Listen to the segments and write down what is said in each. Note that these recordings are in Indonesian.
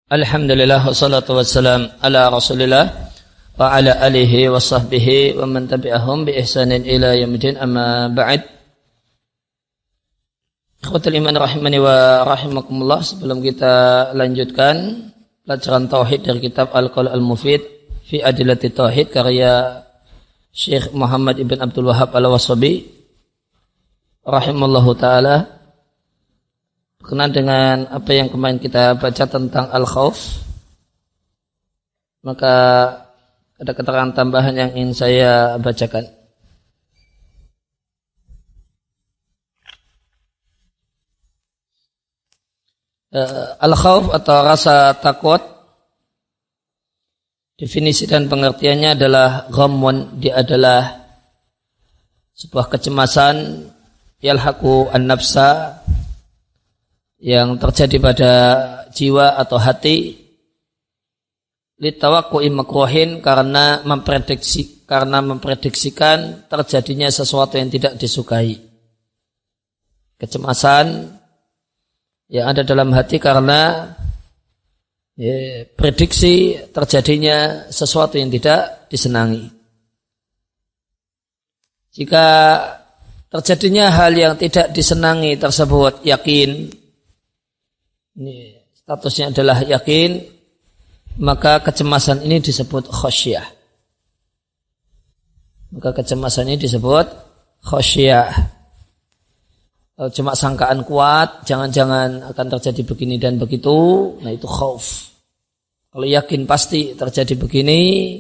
Alhamdulillah wassalatu wassalam ala Rasulillah wa ala alihi wa sahbihi wa man tabi'ahum bi ihsanin ila yaumil amma ba'd. Ikhwatul iman rahimani wa rahimakumullah, sebelum kita lanjutkan pelajaran tauhid dari kitab Al-Qaul Al-Mufid fi Adillati Tauhid karya Syekh Muhammad ibn Abdul Wahhab Al-Wasabi rahimallahu taala, berkenaan dengan apa yang kemarin kita baca tentang al-khauf, maka ada keterangan tambahan yang ingin saya bacakan. Al-khauf atau rasa takut, definisi dan pengertiannya adalah ghammun, dia adalah sebuah kecemasan yalhaqu an-nafsa yang terjadi pada jiwa atau hati, litawaqqu'i makruhin, karena memprediksikan terjadinya sesuatu yang tidak disukai. Kecemasan yang ada dalam hati karena prediksi terjadinya sesuatu yang tidak disenangi. Jika terjadinya hal yang tidak disenangi tersebut yakin, ini statusnya adalah yakin, maka kecemasan ini disebut khasyah. Maka kecemasan ini disebut khasyah. Kalau cuma sangkaan kuat, jangan-jangan akan terjadi begini dan begitu, nah itu khauf. Kalau yakin pasti terjadi begini,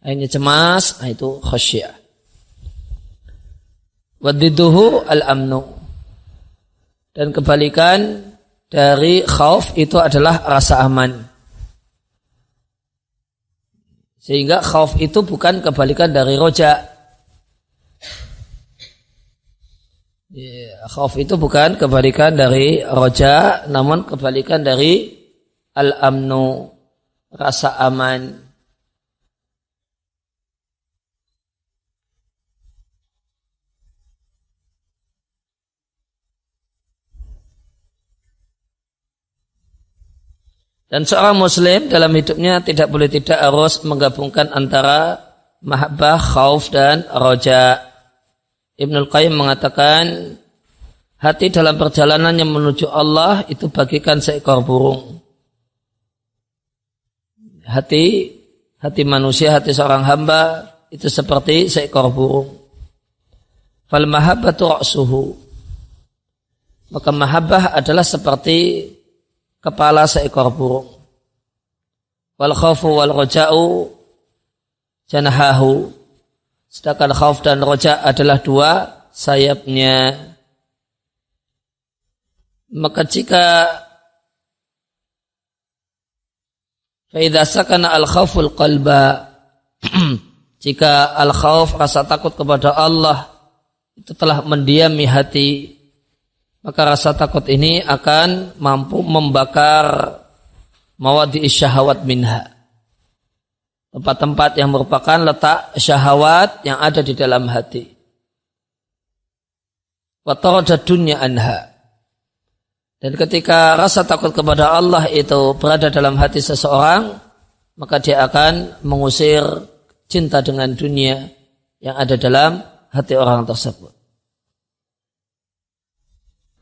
akhirnya cemas, nah itu khasyah. Waddiduhu al-amnu. Dan kebalikan dari khauf itu adalah rasa aman. Sehingga khauf itu bukan kebalikan dari roja. Khauf itu bukan kebalikan dari roja, namun kebalikan dari al-amnu, rasa aman. Dan seorang muslim dalam hidupnya tidak boleh tidak harus menggabungkan antara mahabbah, khauf dan roja. Ibnul Qayyim mengatakan, hati dalam perjalanannya menuju Allah itu bagikan seekor burung. Hati manusia, hati seorang hamba itu seperti seekor burung. Fal mahabbatu ra'suhu. Maka mahabbah adalah seperti kepala seekor burung. Wal khaufu wal roja'u janahahu. Sedangkan khauf dan roja' adalah dua sayapnya. Maka jika fa'idha sakana al-khauful qalba, jika al-khauf, rasa takut kepada Allah, itu telah mendiami hati, maka rasa takut ini akan mampu membakar mawadi' syahawat minha, tempat-tempat yang merupakan letak syahwat yang ada di dalam hati. Wa tarada dunya anha. Dan ketika rasa takut kepada Allah itu berada dalam hati seseorang, maka dia akan mengusir cinta dengan dunia yang ada dalam hati orang tersebut.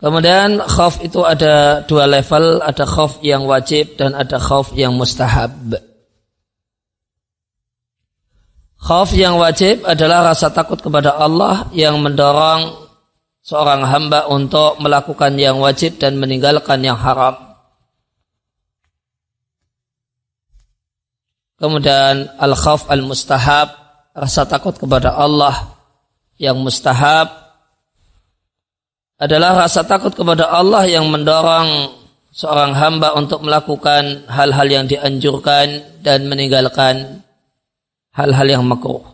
Kemudian khauf itu ada dua level, ada khauf yang wajib dan ada khauf yang mustahab. Khauf yang wajib adalah rasa takut kepada Allah yang mendorong seorang hamba untuk melakukan yang wajib dan meninggalkan yang haram. Kemudian al-khauf al-mustahab, rasa takut kepada Allah yang mustahab adalah rasa takut kepada Allah yang mendorong seorang hamba untuk melakukan hal-hal yang dianjurkan dan meninggalkan hal-hal yang makruh.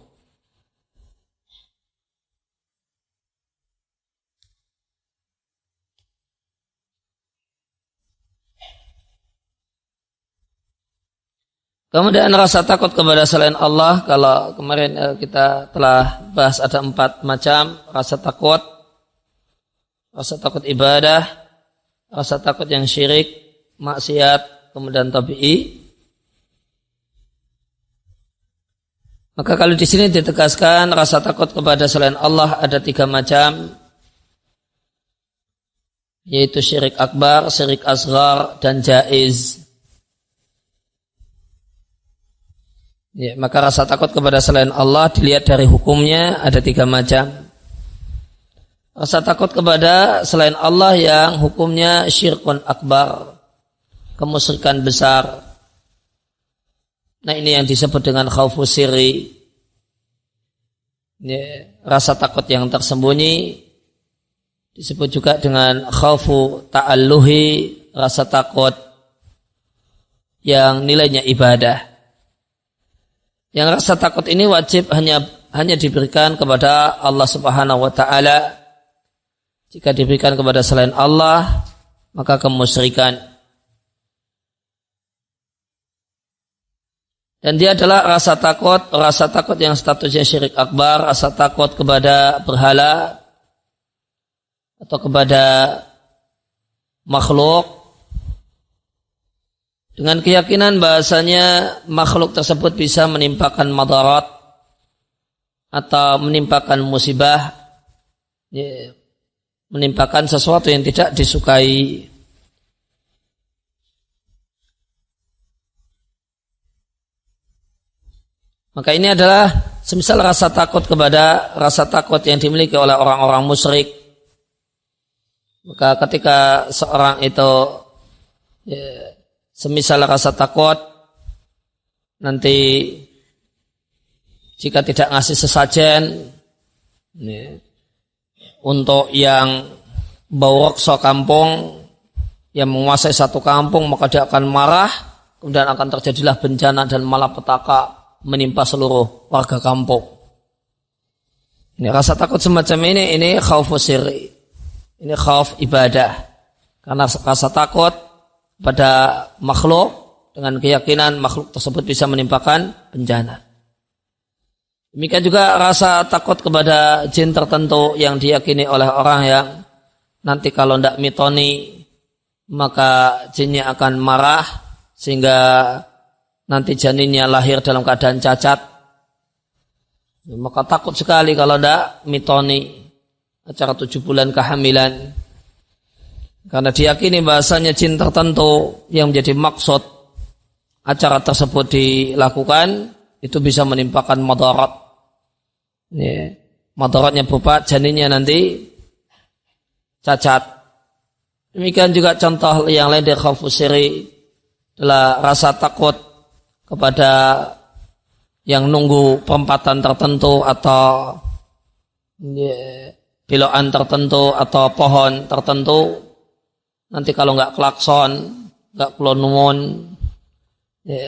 Kemudian rasa takut kepada selain Allah, kalau kemarin kita telah bahas ada 4 macam rasa takut. Rasa takut ibadah, rasa takut yang syirik, maksiat, kemudian tabi'i. Maka kalau di sini ditegaskan rasa takut kepada selain Allah ada 3 macam, yaitu syirik akbar, syirik asghar, dan jaiz. Ya, maka rasa takut kepada selain Allah dilihat dari hukumnya ada 3 macam. Rasa takut kepada selain Allah yang hukumnya syirkun akbar, kemusyrikan besar. Nah, ini yang disebut dengan khaufu sirri. Ya, rasa takut yang tersembunyi disebut juga dengan khaufu ta'alluhi, rasa takut yang nilainya ibadah. Yang rasa takut ini wajib hanya diberikan kepada Allah Subhanahu wa taala. Jika diberikan kepada selain Allah, maka kemusyrikan. Dan dia adalah rasa takut yang statusnya syirik akbar, rasa takut kepada berhala atau kepada makhluk dengan keyakinan bahasanya makhluk tersebut bisa menimpakan madarat atau menimpakan musibah, menimpakan sesuatu yang tidak disukai. Maka ini adalah semisal rasa takut yang dimiliki oleh orang-orang musyrik. Maka ketika seorang itu semisal rasa takut nanti jika tidak ngasih sesajen untuk yang bawa reksa kampung, yang menguasai satu kampung, maka dia akan marah, kemudian akan terjadilah bencana dan malapetaka menimpa seluruh warga kampung. Ini rasa takut semacam ini khaufu sirri. Ini khauf ibadah. Karena rasa takut pada makhluk dengan keyakinan makhluk tersebut bisa menimpakan bencana. Demikian juga rasa takut kepada jin tertentu yang diyakini oleh orang yang nanti kalau tidak mitoni maka jinnya akan marah sehingga nanti janinnya lahir dalam keadaan cacat. Maka takut sekali kalau tidak mitoni acara 7 bulan kehamilan. Karena diyakini bahasanya jin tertentu yang menjadi maksud acara tersebut dilakukan itu bisa menimpakan madarat. Madaratnya berupa janinnya nanti cacat. Demikian juga contoh yang lain dari khaufu sirri adalah rasa takut kepada yang nunggu perempatan tertentu atau belokan tertentu atau pohon tertentu, nanti kalau nggak klakson, nggak klonumun,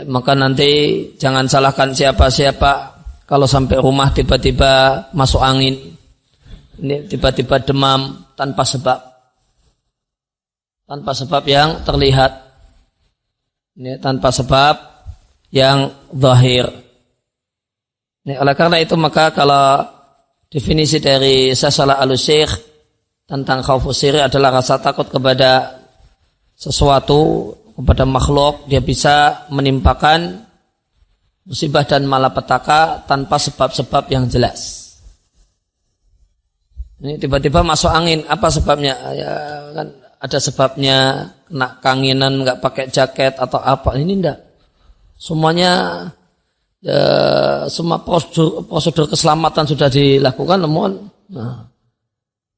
maka nanti jangan salahkan siapa-siapa kalau sampai rumah tiba-tiba masuk angin, tiba-tiba demam tanpa sebab yang terlihat, tanpa sebab yang zahir. Oleh karena itu maka kalau definisi dari Sasalah Al-Syekh tentang khaufu sirri adalah rasa takut kepada sesuatu, kepada makhluk, dia bisa menimpakan musibah dan malapetaka tanpa sebab-sebab yang jelas. Ini tiba-tiba masuk angin, apa sebabnya? Ya kan ada sebabnya, kena kangenan, nggak pakai jaket atau apa? Ini enggak. Semuanya semua prosedur keselamatan sudah dilakukan, namun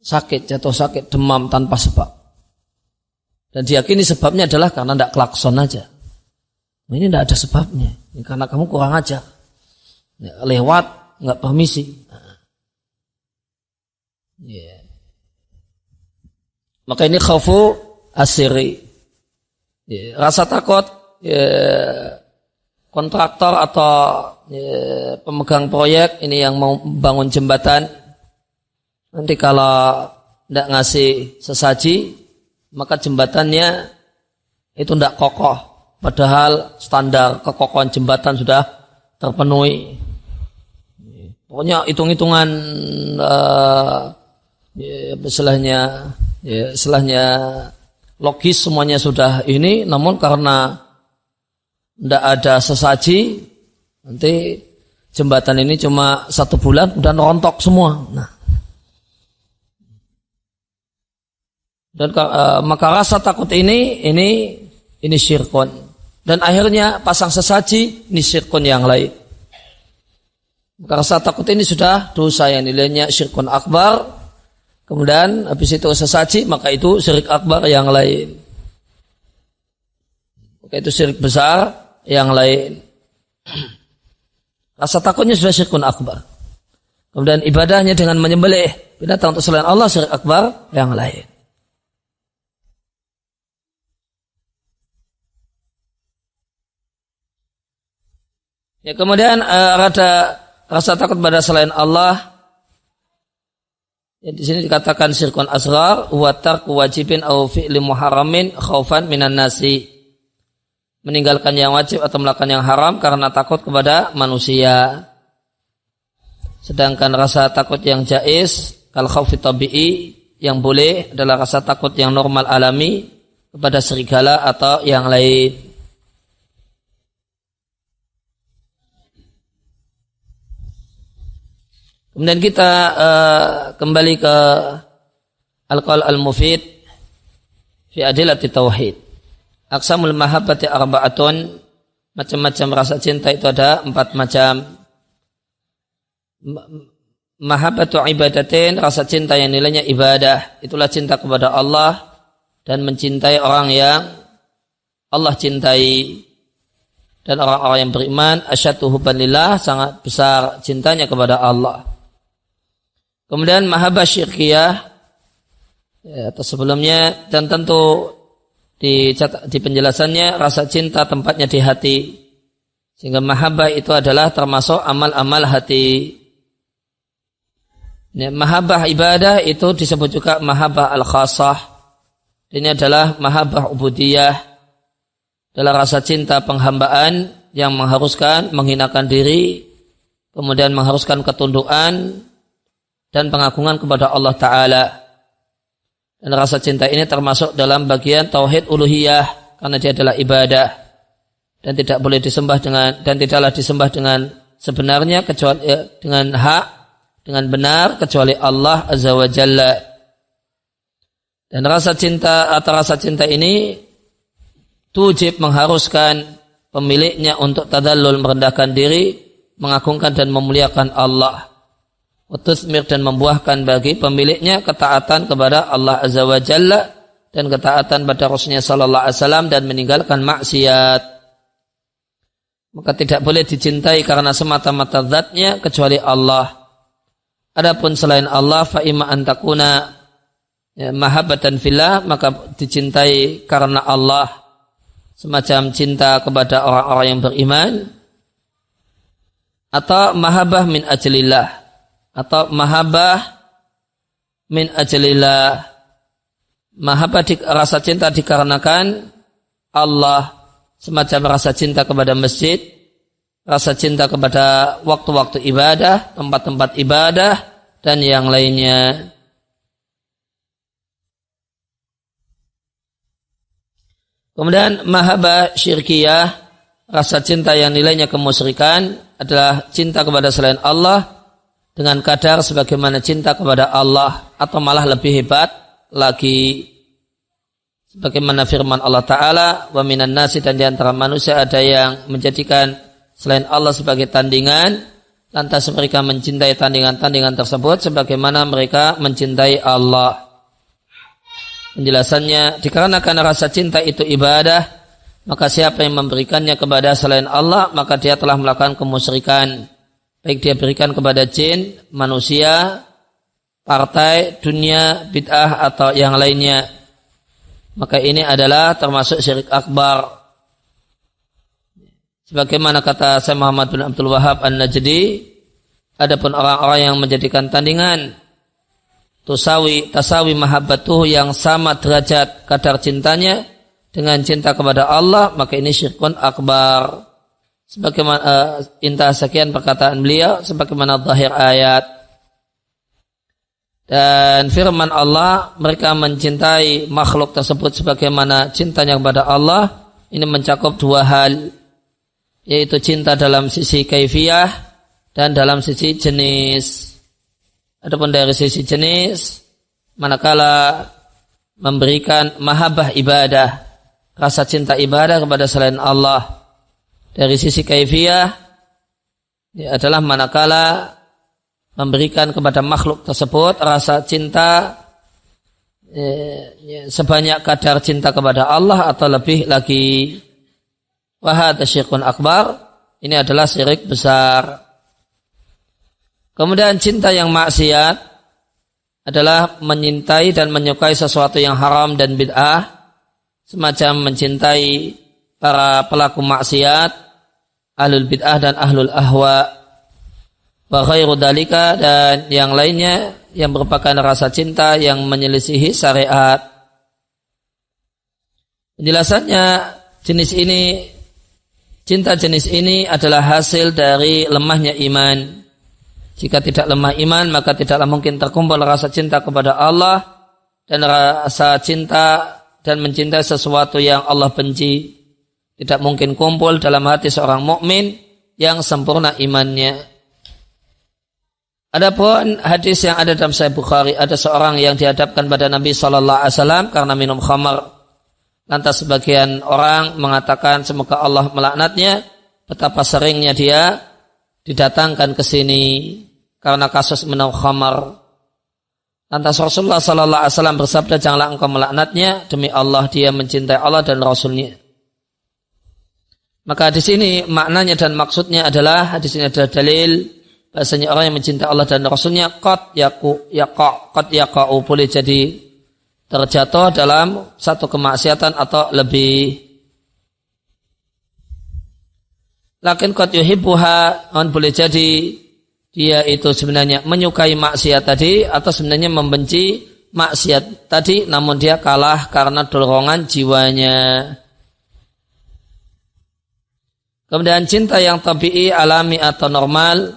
jatuh sakit, demam tanpa sebab. Dan diyakini sebabnya adalah karena tidak klakson aja. Ini tidak ada sebabnya. Ini karena kamu kurang ajar. Lewat, nggak permisi. Maka ini khaufu asiri. Rasa takut kontraktor atau pemegang proyek ini yang mau membangun jembatan, nanti kalau tidak ngasih sesaji maka jembatannya itu tidak kokoh, padahal standar kekokohan jembatan sudah terpenuhi. Pokoknya hitung-hitungan istilahnya logis semuanya sudah ini, namun karena tidak ada sesaji, nanti jembatan ini cuma 1 bulan dan rontok semua. Nah, dan maka rasa takut ini syirkun, dan akhirnya pasang sesaji, ini syirkun yang lain. Maka rasa takut ini sudah dosa yang nilainya syirkun akbar. Kemudian habis itu sesaji, maka itu syirik akbar yang lain. Maka itu syirik besar yang lain. Rasa takutnya sudah syirkun akbar. Kemudian ibadahnya dengan menyembelih binatang untuk selain Allah, syirik akbar yang lain. Ya, kemudian rasa takut pada selain Allah. Ya, di sini dikatakan syirkun asghar wa tarku wajibin aw fi'li muharramin khaufan minan nasi. Meninggalkan yang wajib atau melakukan yang haram karena takut kepada manusia. Sedangkan rasa takut yang jaiz kal khaufi tabi'i, yang boleh adalah rasa takut yang normal alami kepada serigala atau yang lain. Kemudian kita kembali ke Al-Qaul Al-Mufid fi Adillati Tauhid. Aqsamul mahabbati arba'atun, macam-macam rasa cinta itu ada 4 macam. Mahabbatu ibadatin, rasa cinta yang nilainya ibadah, itulah cinta kepada Allah dan mencintai orang yang Allah cintai. Dan orang-orang yang beriman asyaddu hubban lillah, sangat besar cintanya kepada Allah. Kemudian mahabbah syirkiyah, ya, atau sebelumnya, dan tentu di penjelasannya rasa cinta tempatnya di hati, sehingga mahabbah itu adalah termasuk amal-amal hati. Ya, mahabbah ibadah itu disebut juga mahabbah al-khasah. Ini adalah mahabbah ubudiyah, adalah rasa cinta penghambaan yang mengharuskan menghinakan diri, kemudian mengharuskan ketundukan dan pengagungan kepada Allah Ta'ala. Dan rasa cinta ini termasuk dalam bagian tauhid uluhiyah, karena dia adalah ibadah dan tidak boleh disembah dan tidaklah disembah dengan sebenarnya kecuali dengan hak, dengan benar, kecuali Allah Azza wa Jalla. Dan rasa cinta ini tujib, mengharuskan pemiliknya untuk tadallul, merendahkan diri, mengagungkan dan memuliakan Allah. Utusmir, dan membuahkan bagi pemiliknya ketaatan kepada Allah Azza wa Jalla dan ketaatan pada Rasulnya sallallahu alaihi wasallam dan meninggalkan maksiat. Maka tidak boleh dicintai karena semata-mata zatnya kecuali Allah. Adapun selain Allah, fa imma an takuna mahabbatan fillah, maka dicintai karena Allah, semacam cinta kepada orang-orang yang beriman, atau mahabbah min ajlillah, atau mahabbah min ajlillah, mahabbah rasa cinta dikarenakan Allah, semacam rasa cinta kepada masjid, rasa cinta kepada waktu-waktu ibadah, tempat-tempat ibadah, dan yang lainnya. Kemudian mahabbah syirkiyah, rasa cinta yang nilainya kemusyrikan, adalah cinta kepada selain Allah dengan kadar sebagaimana cinta kepada Allah, atau malah lebih hebat lagi, sebagaimana firman Allah Ta'ala, wa minan nasi, dan di antara manusia ada yang menjadikan selain Allah sebagai tandingan, lantas mereka mencintai tandingan-tandingan tersebut sebagaimana mereka mencintai Allah. Penjelasannya, dikarenakan rasa cinta itu ibadah, maka siapa yang memberikannya kepada selain Allah, maka dia telah melakukan kemusyrikan. Baik dia berikan kepada jin, manusia, partai, dunia, bid'ah, atau yang lainnya. Maka ini adalah termasuk syirik akbar. Sebagaimana kata Syekh Muhammad bin Abdul Wahhab An-Najdi, adapun orang-orang yang menjadikan tandingan tasawi mahabbatuh, yang sama derajat kadar cintanya dengan cinta kepada Allah, maka ini syirkun akbar. Sebagaimana intah sekian perkataan beliau, sebagaimana zahir ayat. Dan firman Allah, mereka mencintai makhluk tersebut sebagaimana cintanya kepada Allah, ini mencakup 2 hal. yaitu cinta dalam sisi kaifiyah dan dalam sisi jenis. Adapun dari sisi jenis, manakala memberikan mahabbah ibadah, rasa cinta ibadah kepada selain Allah. Dari sisi kaifiyah adalah manakala memberikan kepada makhluk tersebut rasa cinta sebanyak kadar cinta kepada Allah atau lebih lagi. Wa hadza syirkun akbar, ini adalah syirik besar. Kemudian cinta yang maksiat adalah menyintai dan menyukai sesuatu yang haram dan bid'ah, semacam mencintai para pelaku maksiat, ahlul bid'ah dan ahlul ahwa, wa ghairu dalika, dan yang lainnya yang merupakan rasa cinta yang menyelisihi syariat. Penjelasannya, cinta jenis ini adalah hasil dari lemahnya iman. Jika tidak lemah iman, maka tidaklah mungkin terkumpul rasa cinta kepada Allah dan rasa cinta dan mencintai sesuatu yang Allah benci. Tidak mungkin kumpul dalam hati seorang mukmin yang sempurna imannya. Adapun hadis yang ada dalam Sahih Bukhari, ada seorang yang dihadapkan pada Nabi SAW karena minum khamar. Lantas sebagian orang mengatakan semoga Allah melaknatnya, betapa seringnya dia didatangkan ke sini karena kasus minum khamar. Lantas Rasulullah SAW bersabda, janganlah engkau melaknatnya, demi Allah dia mencintai Allah dan Rasulnya. Maka di sini maknanya dan maksudnya adalah, hadis ini adalah dalil bahasanya orang yang mencintai Allah dan Rasulnya qad yaqa'u, boleh jadi terjatuh dalam satu kemaksiatan atau lebih. Lakin qad yuhibbuha, boleh jadi dia itu sebenarnya menyukai maksiat tadi atau sebenarnya membenci maksiat tadi, namun dia kalah karena dorongan jiwanya. Kemudian cinta yang tabi'i, alami atau normal,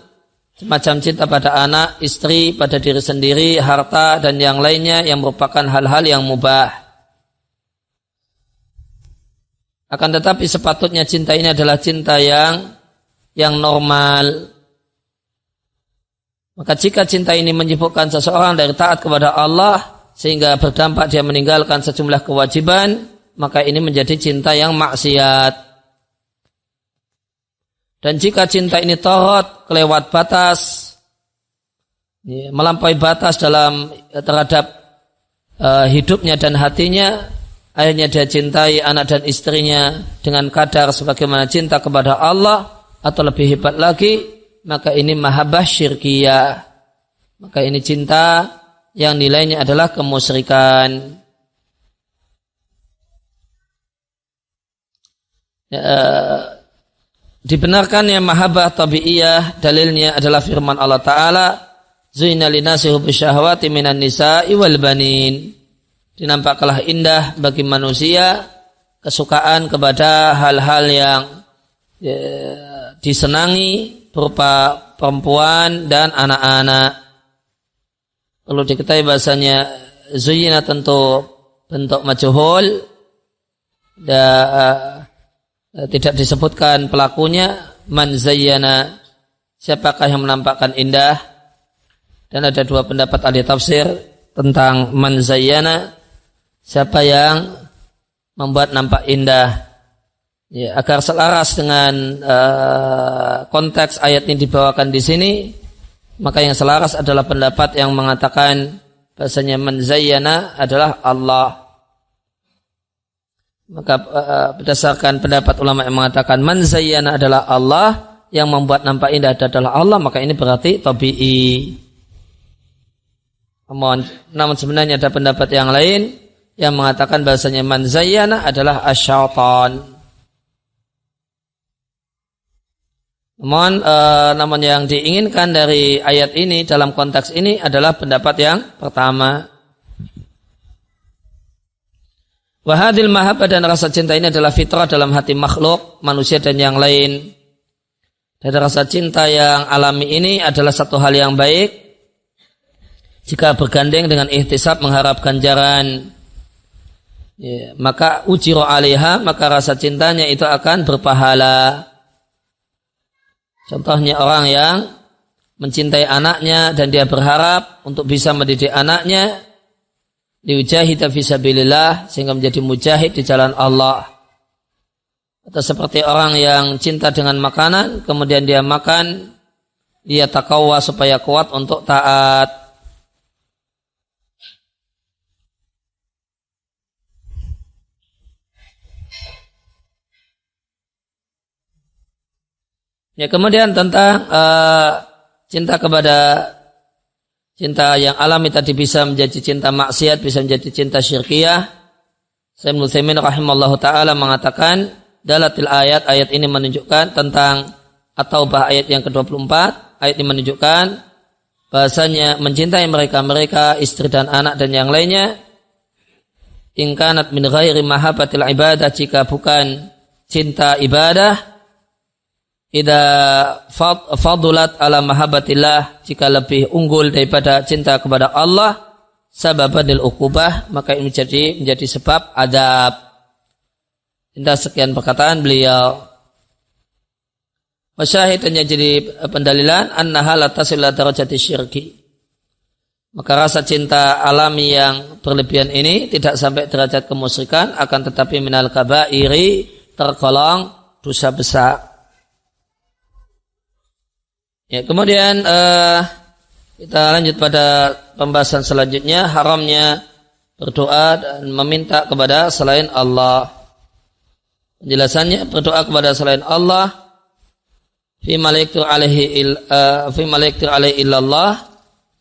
semacam cinta pada anak, istri, pada diri sendiri, harta, dan yang lainnya yang merupakan hal-hal yang mubah. Akan tetapi sepatutnya cinta ini adalah cinta yang normal. Maka jika cinta ini menyibukkan seseorang dari taat kepada Allah sehingga berdampak dia meninggalkan sejumlah kewajiban, maka ini menjadi cinta yang maksiat. Dan jika cinta ini torot, kelewat batas, melampaui batas terhadap hidupnya dan hatinya, akhirnya dia cintai anak dan istrinya dengan kadar sebagaimana cinta kepada Allah atau lebih hebat lagi, maka ini mahabbah syirkiyah. Maka ini cinta yang nilainya adalah kemusyrikan. Dibenarkannya mahabbah tabi'iyah, dalilnya adalah firman Allah Ta'ala, Zuina linasi hubbi syahwati minan nisa'i wal banin. Dinampaklah indah bagi manusia kesukaan kepada hal-hal yang disenangi berupa perempuan dan anak-anak. Perlu diketahui bahasanya zuyina tentu bentuk majhul, tidak disebutkan pelakunya. Man zayyana, siapakah yang menampakkan indah? Dan ada dua pendapat ahli tafsir tentang man zayyana, siapa yang membuat nampak indah. Ya, agar selaras dengan konteks ayat ini dibawakan di sini, maka yang selaras adalah pendapat yang mengatakan bahasanya man zayyana adalah Allah. Maka berdasarkan pendapat ulama yang mengatakan man zayyana adalah Allah, yang membuat nampak indah adalah Allah, maka ini berarti tabi'i. Namun sebenarnya ada pendapat yang lain yang mengatakan bahasanya man zayyana adalah asyaitan. Namun yang diinginkan dari ayat ini dalam konteks ini adalah pendapat yang pertama. Wahadil mahabbah, dan rasa cinta ini adalah fitrah dalam hati makhluk, manusia dan yang lain. Dan rasa cinta yang alami ini adalah satu hal yang baik jika bergandeng dengan ihtisab, mengharap ganjaran. Ya, maka ujiro alaiha, maka rasa cintanya itu akan berpahala. Contohnya orang yang mencintai anaknya dan dia berharap untuk bisa mendidik anaknya liujahida fisabilillah sehingga menjadi mujahid di jalan Allah. Atau seperti orang yang cinta dengan makanan kemudian dia makan dia taqwa supaya kuat untuk taat. Ya, kemudian tentang cinta yang alami tadi bisa menjadi cinta maksiat, bisa menjadi cinta syirkiyah. Syekh Ibnu Utsaimin rahimallahu taala mengatakan dalatil ayat ini menunjukkan tentang At-Taubah ayat yang ke-24. Ayat ini menunjukkan bahasanya mencintai mereka istri dan anak dan yang lainnya in kanat min ghairi mahabbatil ibadah, jika bukan cinta ibadah, idza fadulat ala mahabbatillah, jika lebih unggul daripada cinta kepada Allah, sababanil uqubah, maka ini menjadi sebab adab. Indah sekian perkataan beliau. Masyahid yang jadi pendalilan annaha la tasil ila darajati syirki. Maka rasa cinta alami yang berlebihan ini tidak sampai derajat kemusyrikan, akan tetapi minal kabairi, tergolong dosa besar. Ya, kemudian kita lanjut pada pembahasan selanjutnya, haramnya berdoa dan meminta kepada selain Allah. Penjelasannya, berdoa kepada selain Allah fi malaiktir alaihi illallah,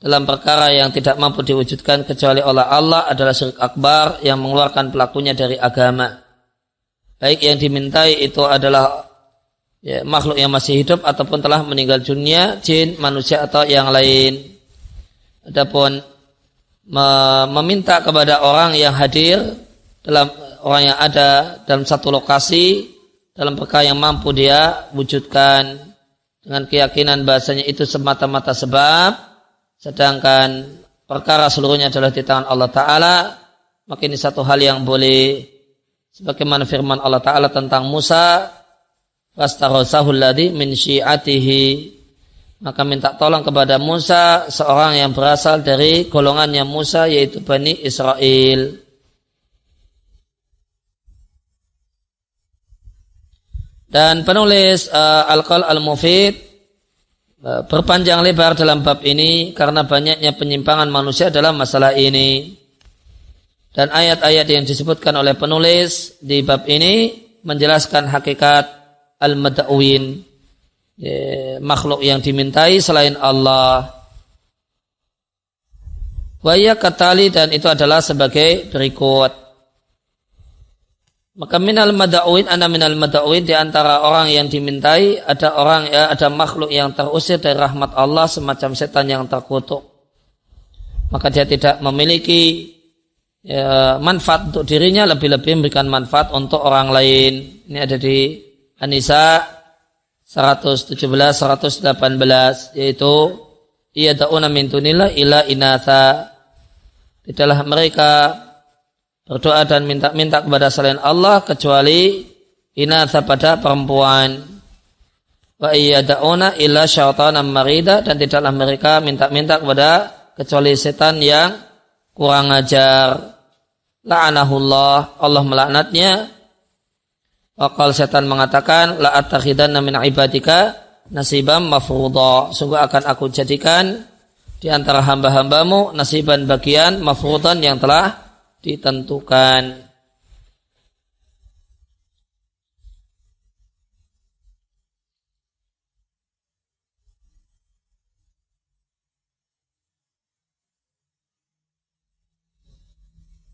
dalam perkara yang tidak mampu diwujudkan kecuali oleh Allah, adalah syirik akbar yang mengeluarkan pelakunya dari agama. Baik yang dimintai itu adalah ya, makhluk yang masih hidup ataupun telah meninggal dunia, jin, manusia atau yang lain. Adapun meminta kepada orang yang hadir, orang yang ada dalam satu lokasi, dalam perkara yang mampu dia wujudkan dengan keyakinan bahasanya itu semata-mata sebab, sedangkan perkara seluruhnya adalah di tangan Allah Ta'ala, maka ini satu hal yang boleh, sebagaimana firman Allah Ta'ala tentang Musa, fastarosahul ladzi min syi'atihi, maka minta tolong kepada Musa seorang yang berasal dari golongannya Musa, yaitu Bani Israel. Dan penulis Al-Qaul Al-Mufid berpanjang lebar dalam bab ini karena banyaknya penyimpangan manusia dalam masalah ini. Dan ayat-ayat yang disebutkan oleh penulis di bab ini menjelaskan hakikat al-mad'uin, makhluk yang dimintai selain Allah. Wa ya katali, dan itu adalah sebagai berikut. Maka minal mad'uin, di antara orang yang dimintai ada makhluk yang terusir dari rahmat Allah, semacam setan yang terkutuk. Maka dia tidak memiliki manfaat untuk dirinya, lebih-lebih memberikan manfaat untuk orang lain. Ini ada di An-Nisa 117-118, yaitu yad'una min dunillah ila inatha. Tidaklah mereka berdoa dan minta kepada selain Allah kecuali inatha, pada perempuan. Wa yad'una illa syaitanan marida, dan tidaklah mereka minta kepada kecuali setan yang kurang ajar. La'anahullah, Allah melaknatnya. Waqal, setan mengatakan, la attakhidanna min ibadika nasiban mafruḍa, sungguh akan aku jadikan di antara hamba-hambamu nasiban, bagian, mafruḍan, yang telah ditentukan.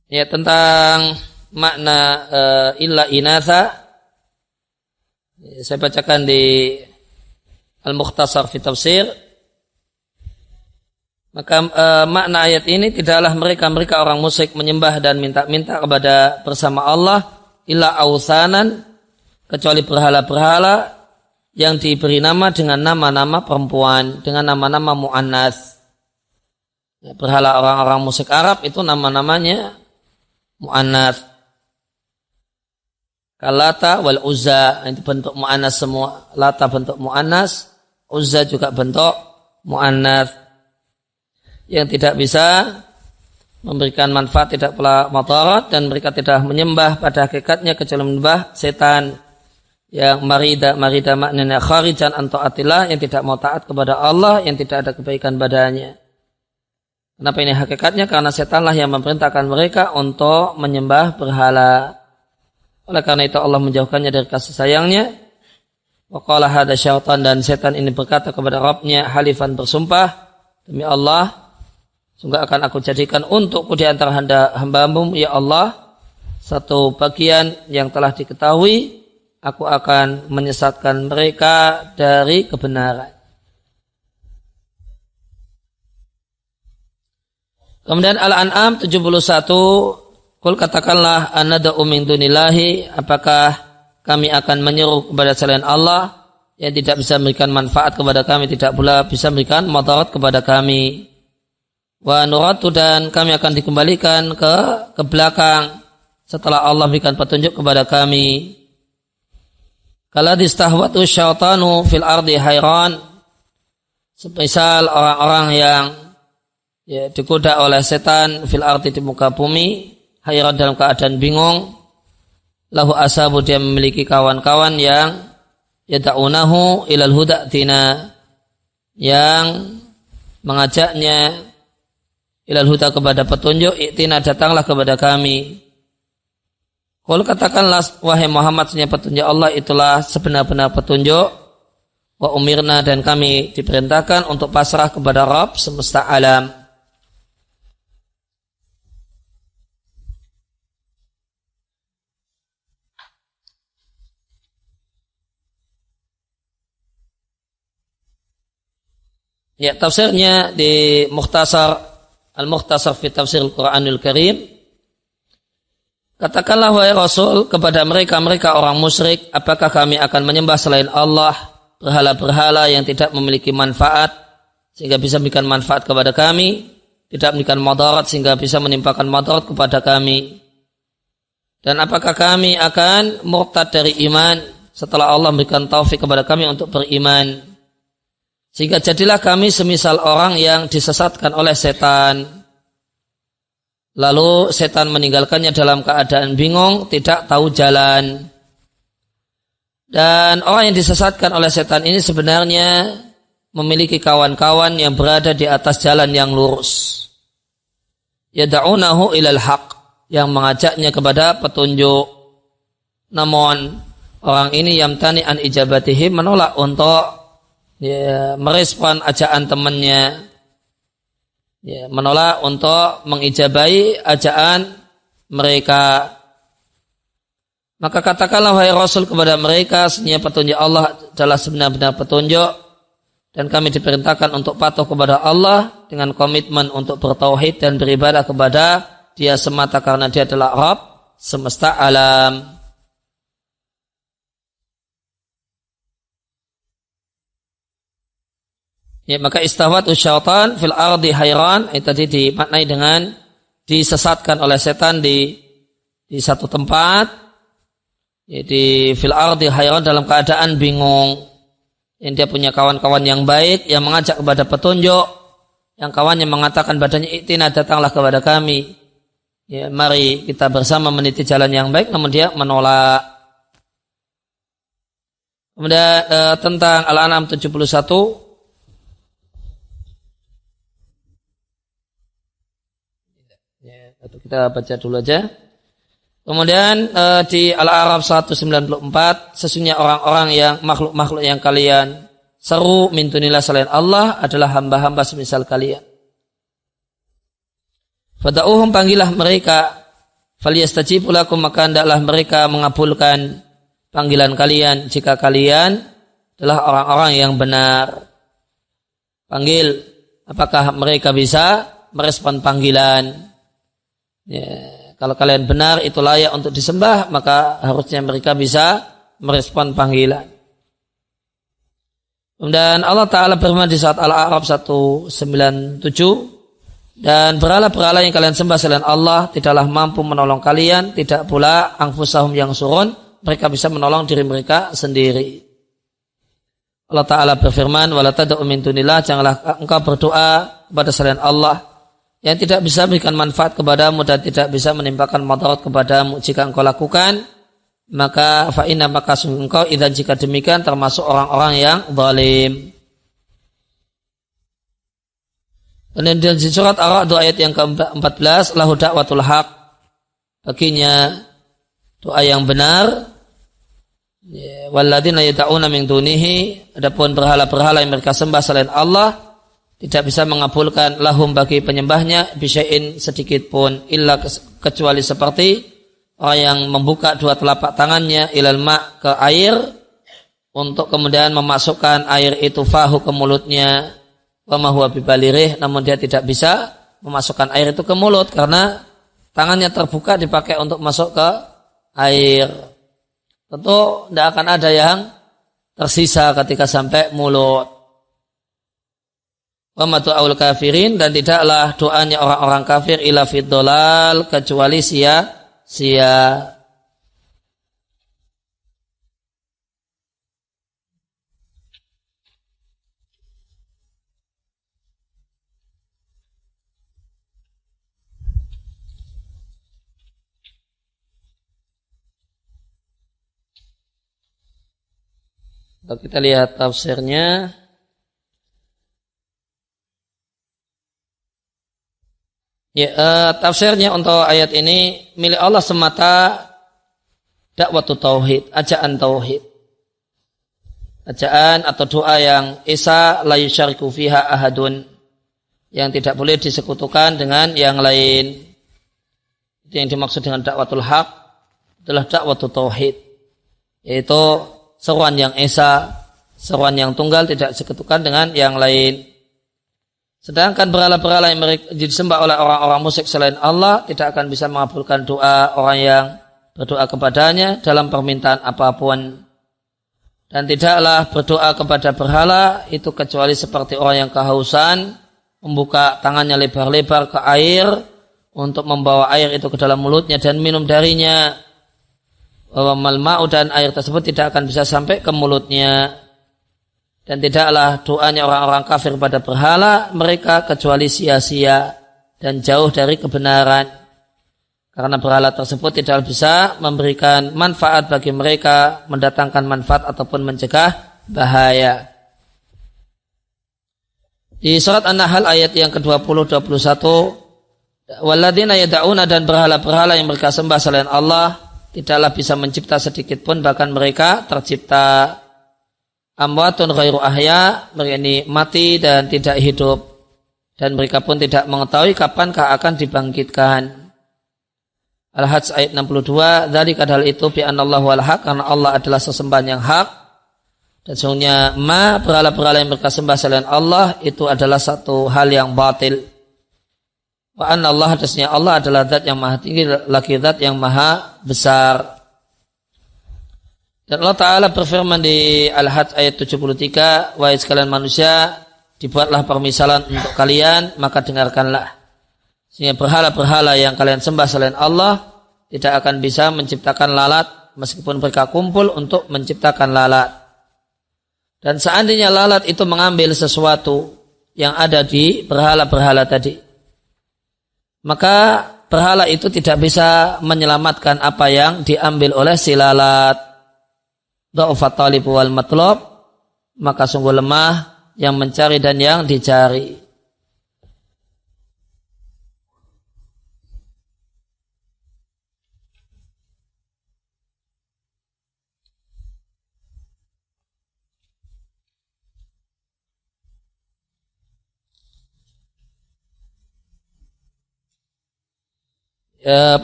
Ya, tentang makna illa inatha, saya bacakan di Al-Mukhtasar fi Tafsir. Maka makna ayat ini, tidaklah mereka orang musyrik menyembah dan minta-minta kepada bersama Allah illa awsanan, kecuali berhala-berhala yang diberi nama dengan nama-nama perempuan, dengan nama-nama mu'annas. Ya, berhala orang-orang musyrik Arab itu nama-namanya mu'annas. Kalata wal Uzza, itu bentuk mu'annas semua. Lata bentuk mu'annas, Uzza juga bentuk muannats yang tidak bisa memberikan manfaat, tidak pula madarat, dan mereka tidak menyembah pada hakikatnya kecuali menyembah setan yang marida maknanya kharijan an taatillah, yang tidak mau taat kepada Allah, yang tidak ada kebaikan badannya. Kenapa ini hakikatnya? Karena setanlah yang memerintahkan mereka untuk menyembah berhala. Oleh karena itu Allah menjauhkannya dari kasih sayangnya. Wa qala hadza syaitan, dan setan ini berkata kepada Rabbnya halifan bersumpah, demi Allah, sungguh akan aku jadikan untukku di antara hamba-Mu ya Allah satu bagian yang telah diketahui, aku akan menyesatkan mereka dari kebenaran. Kemudian Al-An'am 71, Qul katakanlah anada'u min dunillahi, apakah kami akan menyeru kepada selain Allah yang tidak bisa memberikan manfaat kepada kami, tidak pula bisa memberikan madarat kepada kami. Wa nuratu, dan kami akan dikembalikan ke belakang setelah Allah memberikan petunjuk kepada kami. Kala distahwatu syaitanu fil ardi hayran, semisal orang-orang yang digoda oleh setan fil ardi di muka bumi, hayran dalam keadaan bingung, lahu asabu, dia memiliki kawan-kawan yang yada'unahu ilal hudatina, yang mengajaknya ilal huda kepada petunjuk, i'tina datanglah kepada kami. Qul katakanlah wahai Muhammad, sesungguhnya petunjuk Allah itulah sebenar-benar petunjuk, wa umirna, dan kami diperintahkan untuk pasrah kepada Rabb semesta alam. Ya, tafsirnya di Al-Mukhtasar fi Tafsir Al-Quranul Karim. Katakanlah wahai Rasul kepada mereka orang musyrik, apakah kami akan menyembah selain Allah berhala-berhala yang tidak memiliki manfaat sehingga bisa memberikan manfaat kepada kami, tidak memberikan madarat sehingga bisa menimpakan madarat kepada kami? Dan apakah kami akan murtad dari iman setelah Allah memberikan taufik kepada kami untuk beriman? Sehingga jadilah kami semisal orang yang disesatkan oleh setan, lalu setan meninggalkannya dalam keadaan bingung, tidak tahu jalan. Dan orang yang disesatkan oleh setan ini sebenarnya memiliki kawan-kawan yang berada di atas jalan yang lurus, yada'unahu ilal haq, yang mengajaknya kepada petunjuk. Namun orang ini yamtani an ijabatihi, menolak untuk merespon ajakan temannya, menolak untuk mengijabai ajakan mereka. Maka katakanlah wahai Rasul kepada mereka, sesungguhnya petunjuk Allah adalah sebenar-benar petunjuk, dan kami diperintahkan untuk patuh kepada Allah dengan komitmen untuk bertauhid dan beribadah kepada Dia semata karena Dia adalah Rabb semesta alam. Ya, maka istawat syaitan fil ardi hayran, itu tadi dimaknai dengan disesatkan oleh setan di satu tempat, ya, di fil ardi hayran dalam keadaan bingung. Yang dia punya kawan-kawan yang baik yang mengajak kepada petunjuk, yang kawannya mengatakan badannya, i'tina datanglah kepada kami, ya, mari kita bersama meniti jalan yang baik, namun dia menolak. Kemudian tentang Al-An'am 71, kita baca dulu aja. Kemudian di Al-A'raf 194, sesungguhnya orang-orang yang makhluk-makhluk yang kalian seru min dunillah selain Allah adalah hamba-hamba semisal kalian. Fada'uhum, panggillah mereka, falyastajibu lakum, maka hendaklah mereka mengabulkan panggilan kalian jika kalian adalah orang-orang yang benar. Panggil, apakah mereka bisa merespon panggilan? Ya, kalau kalian benar itu layak untuk disembah, maka harusnya mereka bisa merespon panggilan. Dan Allah Ta'ala berfirman di surat Al-A'raf 197, dan berhala-berhala yang kalian sembah selain Allah tidaklah mampu menolong kalian, tidak pula anfusahum yang surun, mereka bisa menolong diri mereka sendiri. Allah Ta'ala berfirman, wala tad'u min dunillah, janganlah engkau berdoa kepada selain Allah yang tidak bisa memberikan manfaat kepadamu dan tidak bisa menimpakan madarat kepadamu. Jika engkau lakukan, maka fa'inna maka sungguh engkau idzan jika demikian termasuk orang-orang yang zalim. Dan di surat Ar-Ra'd ayat yang ke-14, lahu da'watul haq, baginya doa yang benar. Walladzina yad'una min dunihi, adapun berhala-berhala yang mereka sembah selain Allah tidak bisa mengabulkan lahum bagi penyembahnya bisyai'in sedikit pun, illa kecuali seperti orang yang membuka dua telapak tangannya ilal ma' ke air untuk kemudian memasukkan air itu fahu ke mulutnya, wa ma huwa bibalirih, namun dia tidak bisa memasukkan air itu ke mulut karena tangannya terbuka dipakai untuk masuk ke air. Tentu tidak akan ada yang tersisa ketika sampai mulut. Wa ma du'aul kafirin, dan tidaklah doanya orang-orang kafir ila fid dhalal, kecuali sia-sia. Kalau kita lihat tafsirnya, tafsirnya untuk ayat ini milik Allah semata, dakwatu tauhid, ajaan tauhid, ajaan atau doa yang esa la yusyariku fiha ahadun, yang tidak boleh disekutukan dengan yang lain. Itu yang dimaksud dengan dakwatul haq adalah dakwatu tauhid, yaitu seruan yang esa, seruan yang tunggal, tidak disekutukan dengan yang lain. Sedangkan berhala-berhala yang disembah oleh orang-orang musyrik selain Allah tidak akan bisa mengabulkan doa orang yang berdoa kepadanya dalam permintaan apapun. Dan tidaklah berdoa kepada berhala itu kecuali seperti orang yang kehausan, membuka tangannya lebar-lebar ke air untuk membawa air itu ke dalam mulutnya dan minum darinya. Malma'u, dan air tersebut tidak akan bisa sampai ke mulutnya. Dan tidaklah doanya orang-orang kafir pada berhala mereka kecuali sia-sia dan jauh dari kebenaran, karena berhala tersebut tidak bisa memberikan manfaat bagi mereka, mendatangkan manfaat ataupun mencegah bahaya. Di surat An-Nahl ayat yang ke-20-21, walladzina yad'una, dan berhala-berhala yang mereka sembah selain Allah tidaklah bisa mencipta sedikit pun, bahkan mereka tercipta. Amwatun ghairu ahya, mereka ini mati dan tidak hidup, dan mereka pun tidak mengetahui kapankah akan dibangkitkan. Al-Hajj ayat 62, dzalika hal itu bi anallahu al-haq, karena Allah adalah sesembahan yang hak, dan sesungguhnya berhala-berhala yang mereka sembah selain Allah itu adalah satu hal yang batil. Wa anna Allah, hadasnya Allah adalah zat yang maha tinggi lagi zat yang maha besar. Dan Allah Ta'ala berfirman di Al-Hajj ayat 73, wahai sekalian manusia, dibuatlah permisalan untuk kalian, maka dengarkanlah. Sehingga berhala-berhala yang kalian sembah selain Allah tidak akan bisa menciptakan lalat meskipun mereka kumpul untuk menciptakan lalat. Dan seandainya lalat itu mengambil sesuatu yang ada di berhala-berhala tadi, maka berhala itu tidak bisa menyelamatkan apa yang diambil oleh si lalat. Dha'ufat talib wal matlub, maka sungguh lemah yang mencari dan yang dicari.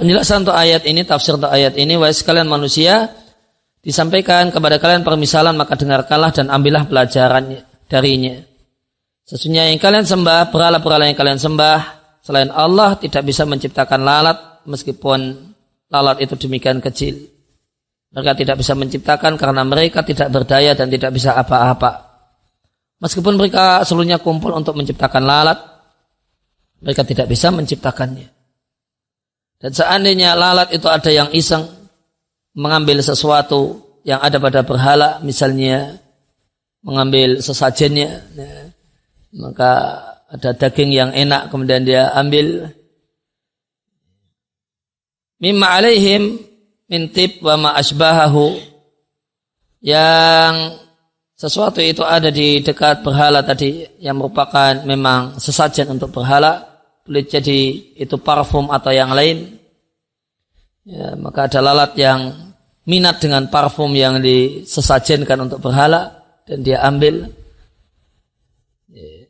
Penjelasan untuk ayat ini, tafsir untuk ayat ini, wahai sekalian manusia, disampaikan kepada kalian permisalan, maka dengarkanlah dan ambillah pelajaran darinya. Sesungguhnya yang kalian sembah, berhala-berhala yang kalian sembah selain Allah tidak bisa menciptakan lalat meskipun lalat itu demikian kecil. Mereka tidak bisa menciptakan karena mereka tidak berdaya dan tidak bisa apa-apa. Meskipun mereka seluruhnya kumpul untuk menciptakan lalat, mereka tidak bisa menciptakannya. Dan seandainya lalat itu ada yang iseng mengambil sesuatu yang ada pada berhala, misalnya mengambil sesajennya, ya. Maka ada daging yang enak kemudian dia ambil. Mimma alaihim min tib wa ma asbahahu, yang sesuatu itu ada di dekat berhala tadi yang merupakan memang sesajen untuk berhala, boleh jadi itu parfum atau yang lain. Ya, maka ada lalat yang minat dengan parfum yang disesajenkan untuk berhala dan dia ambil. Ya.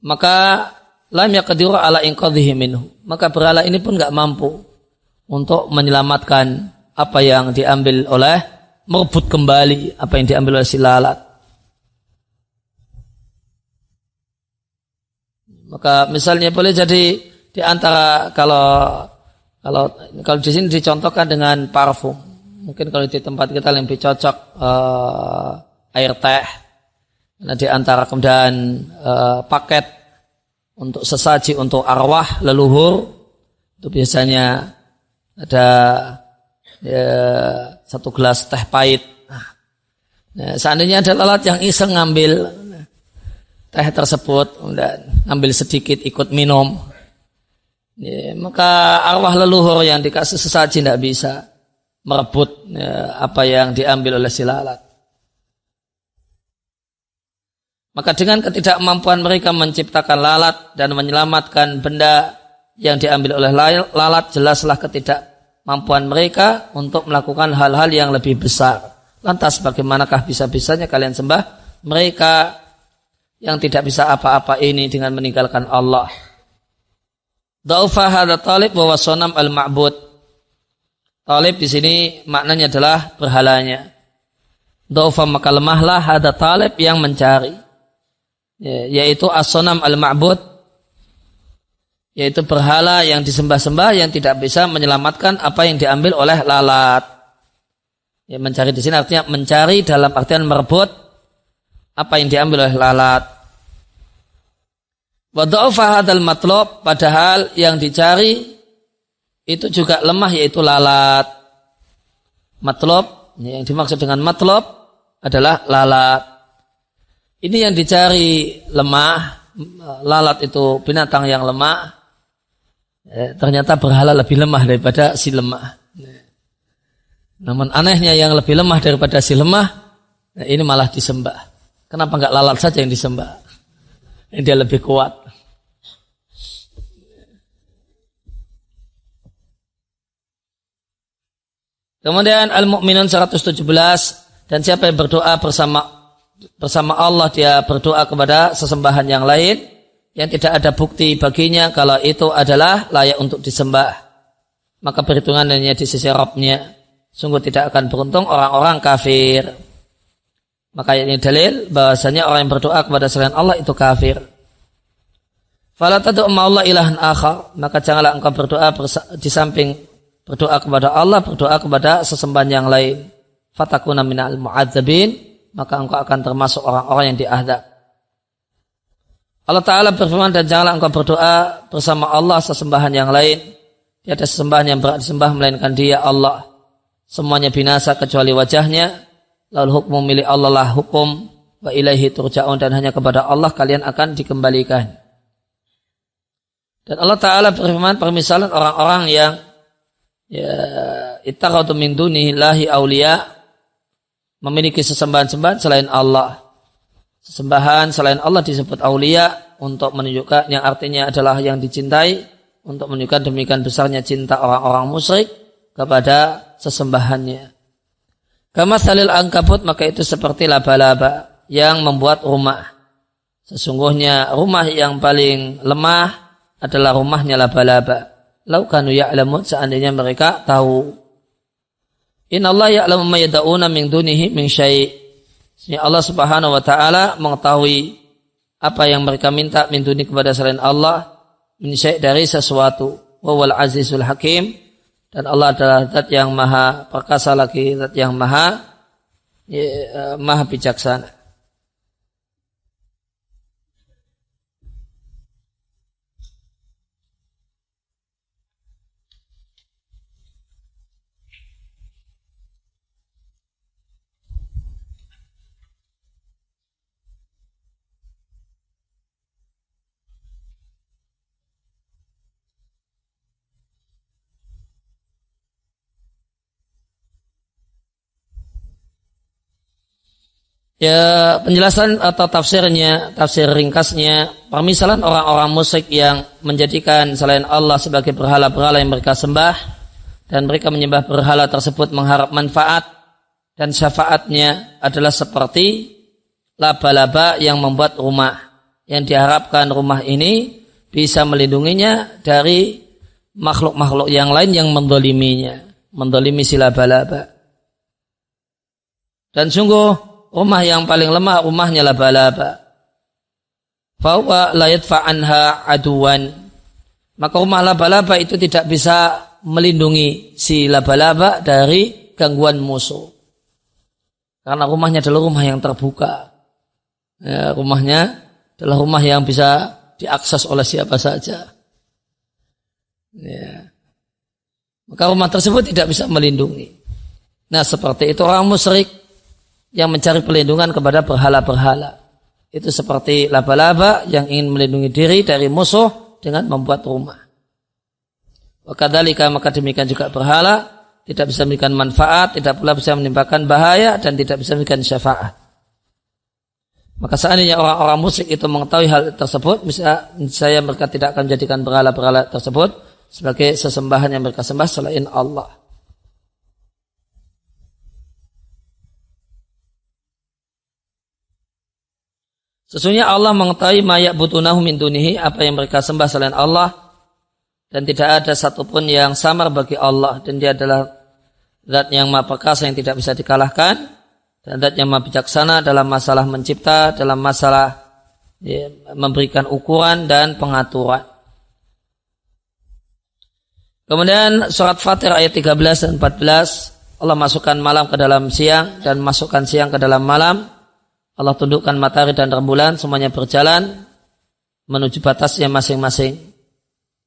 Maka lam yaqdiru ala inqadhihi minhu, maka berhala ini pun enggak mampu untuk menyelamatkan apa yang diambil oleh, merebut kembali apa yang diambil oleh si lalat. Maka misalnya boleh jadi di antara kalau di sini dicontohkan dengan parfum. Mungkin kalau di tempat kita lebih cocok air teh. Nah, di antara kemudian paket untuk sesaji untuk arwah leluhur itu biasanya ada satu gelas teh pahit. Nah, seandainya ada lalat yang iseng ngambil teh tersebut dan ambil sedikit ikut minum, ya, maka arwah leluhur yang dikasih sesaji tidak bisa merebut apa yang diambil oleh si lalat. Maka dengan ketidakmampuan mereka menciptakan lalat dan menyelamatkan benda yang diambil oleh lalat, jelaslah ketidakmampuan mereka untuk melakukan hal-hal yang lebih besar. Lantas bagaimanakah bisa-bisanya kalian sembah mereka yang tidak bisa apa-apa ini dengan meninggalkan Allah? Dha'ufa hadza talib wa wasonam al-ma'bud. Talib di sini maknanya adalah berhalanya. Dha'ufa maka lemahlah hadza talib yang mencari, yaitu as-sonam al-ma'bud, yaitu berhala yang disembah-sembah yang tidak bisa menyelamatkan apa yang diambil oleh lalat. Ya, mencari di sini artinya mencari dalam artian merebut apa yang diambil oleh lalat. Wa dha'afa hadzal matlub, padahal yang dicari itu juga lemah, yaitu lalat. Matlub, yang dimaksud dengan matlub adalah lalat. Ini yang dicari lemah, lalat itu binatang yang lemah. Ternyata berhala lebih lemah daripada si lemah. Namun anehnya yang lebih lemah daripada si lemah, ini malah disembah. Kenapa enggak lalat saja yang disembah? Ini dia lebih kuat. Kemudian Al-Mu'minun 117, dan siapa yang berdoa bersama Allah, dia berdoa kepada sesembahan yang lain yang tidak ada bukti baginya kalau itu adalah layak untuk disembah, maka perhitungannya di sisi Rabbnya sungguh tidak akan beruntung orang-orang kafir. Maka ini dalil bahwasanya orang yang berdoa kepada selain Allah itu kafir. Fala tad'u ma'allah ilahan akhar, maka janganlah engkau berdoa di samping berdoa kepada Allah, berdoa kepada sesembahan yang lain. Fatakuna minal mu'adzabin, maka engkau akan termasuk orang-orang yang diazab. Allah Ta'ala berfirman, dan janganlah engkau berdoa bersama Allah sesembahan yang lain. Tiada sesembahan yang berhak disembah melainkan Dia, Allah. Semuanya binasa kecuali wajahnya. Lalu hukum milik Allah lah hukum, wa ilaihi turja'un, dan hanya kepada Allah kalian akan dikembalikan. Dan Allah Ta'ala berfirman permisalan orang-orang yang ittakhadhu min dunillahi awliya, memiliki sesembahan-sembahan selain Allah. Sesembahan selain Allah disebut awliya untuk menunjukkan, yang artinya adalah yang dicintai, untuk menunjukkan demikian besarnya cinta orang-orang musyrik kepada sesembahannya. Kama salil angkabut, maka itu seperti laba-laba yang membuat rumah. Sesungguhnya rumah yang paling lemah adalah rumahnya laba-laba. Lau kanu ya'lamun, seandainya mereka tahu. Innallaha ya'lamu ma yad'una min dunihi min syai'. Allah Subhanahu wa taala mengetahui apa yang mereka minta min duni kepada selain Allah, min syai' dari sesuatu. Wa wal azizul hakim, dan Allah adalah zat yang maha perkasa lagi, zat yang maha bijaksana. Ya, penjelasan atau tafsir ringkasnya, permisalan orang-orang musyrik yang menjadikan selain Allah sebagai berhala-berhala yang mereka sembah dan mereka menyembah berhala tersebut mengharap manfaat dan syafaatnya adalah seperti laba-laba yang membuat rumah yang diharapkan rumah ini bisa melindunginya dari makhluk-makhluk yang lain yang mendolimi si laba-laba. Dan sungguh rumah yang paling lemah rumahnya laba-laba. Fahuwa la yadfa anha aduwan. Maka rumah laba-laba itu tidak bisa melindungi si laba-laba dari gangguan musuh. Karena rumahnya adalah rumah yang terbuka. Ya, rumahnya adalah rumah yang bisa diakses oleh siapa saja. Ya. Maka rumah tersebut tidak bisa melindungi. Nah, seperti itu orang musyrik yang mencari perlindungan kepada berhala-berhala. Itu seperti laba-laba yang ingin melindungi diri dari musuh dengan membuat rumah. Wakadzalika, maka demikian juga berhala tidak bisa memberikan manfaat, tidak pula bisa menimpakan bahaya dan tidak bisa memberikan syafaat. Maka seandainya orang-orang musyrik itu mengetahui hal tersebut, misalnya mereka tidak akan menjadikan berhala-berhala tersebut sebagai sesembahan yang mereka sembah selain Allah. Sesungguhnya Allah mengetahui ma ya'budunahu min dunihi, apa yang mereka sembah selain Allah, dan tidak ada satupun yang samar bagi Allah, dan Dia adalah zat yang maha perkasa yang tidak bisa dikalahkan, dan zat yang maha bijaksana dalam masalah mencipta, dalam masalah memberikan ukuran dan pengaturan. Kemudian surat Fatir ayat 13 dan 14, Allah masukkan malam ke dalam siang dan masukkan siang ke dalam malam. Allah tundukkan matahari dan rembulan, semuanya berjalan menuju batasnya masing-masing.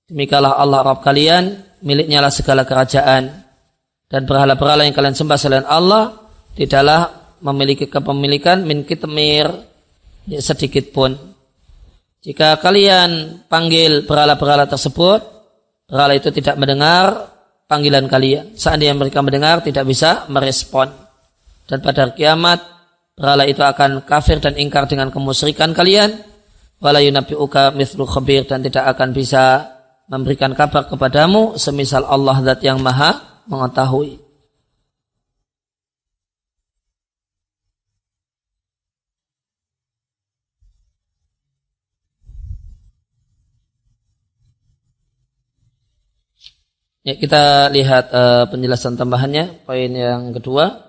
Demikianlah Allah Rabb kalian, miliknya lah segala kerajaan. Dan berhala-berhala yang kalian sembah selain Allah tidaklah memiliki kepemilikan min kitmir sedikit pun. Jika kalian panggil berhala-berhala tersebut, berhala itu tidak mendengar panggilan kalian. Seandainya mereka mendengar, tidak bisa merespon. Dan pada hari kiamat, berhala itu akan kafir dan ingkar dengan kemusyrikan kalian. Wala yunabbi'uka mithlu khabir, dan tidak akan bisa memberikan kabar kepadamu semisal Allah zat yang maha mengetahui. Ya, kita lihat penjelasan tambahannya, poin yang kedua.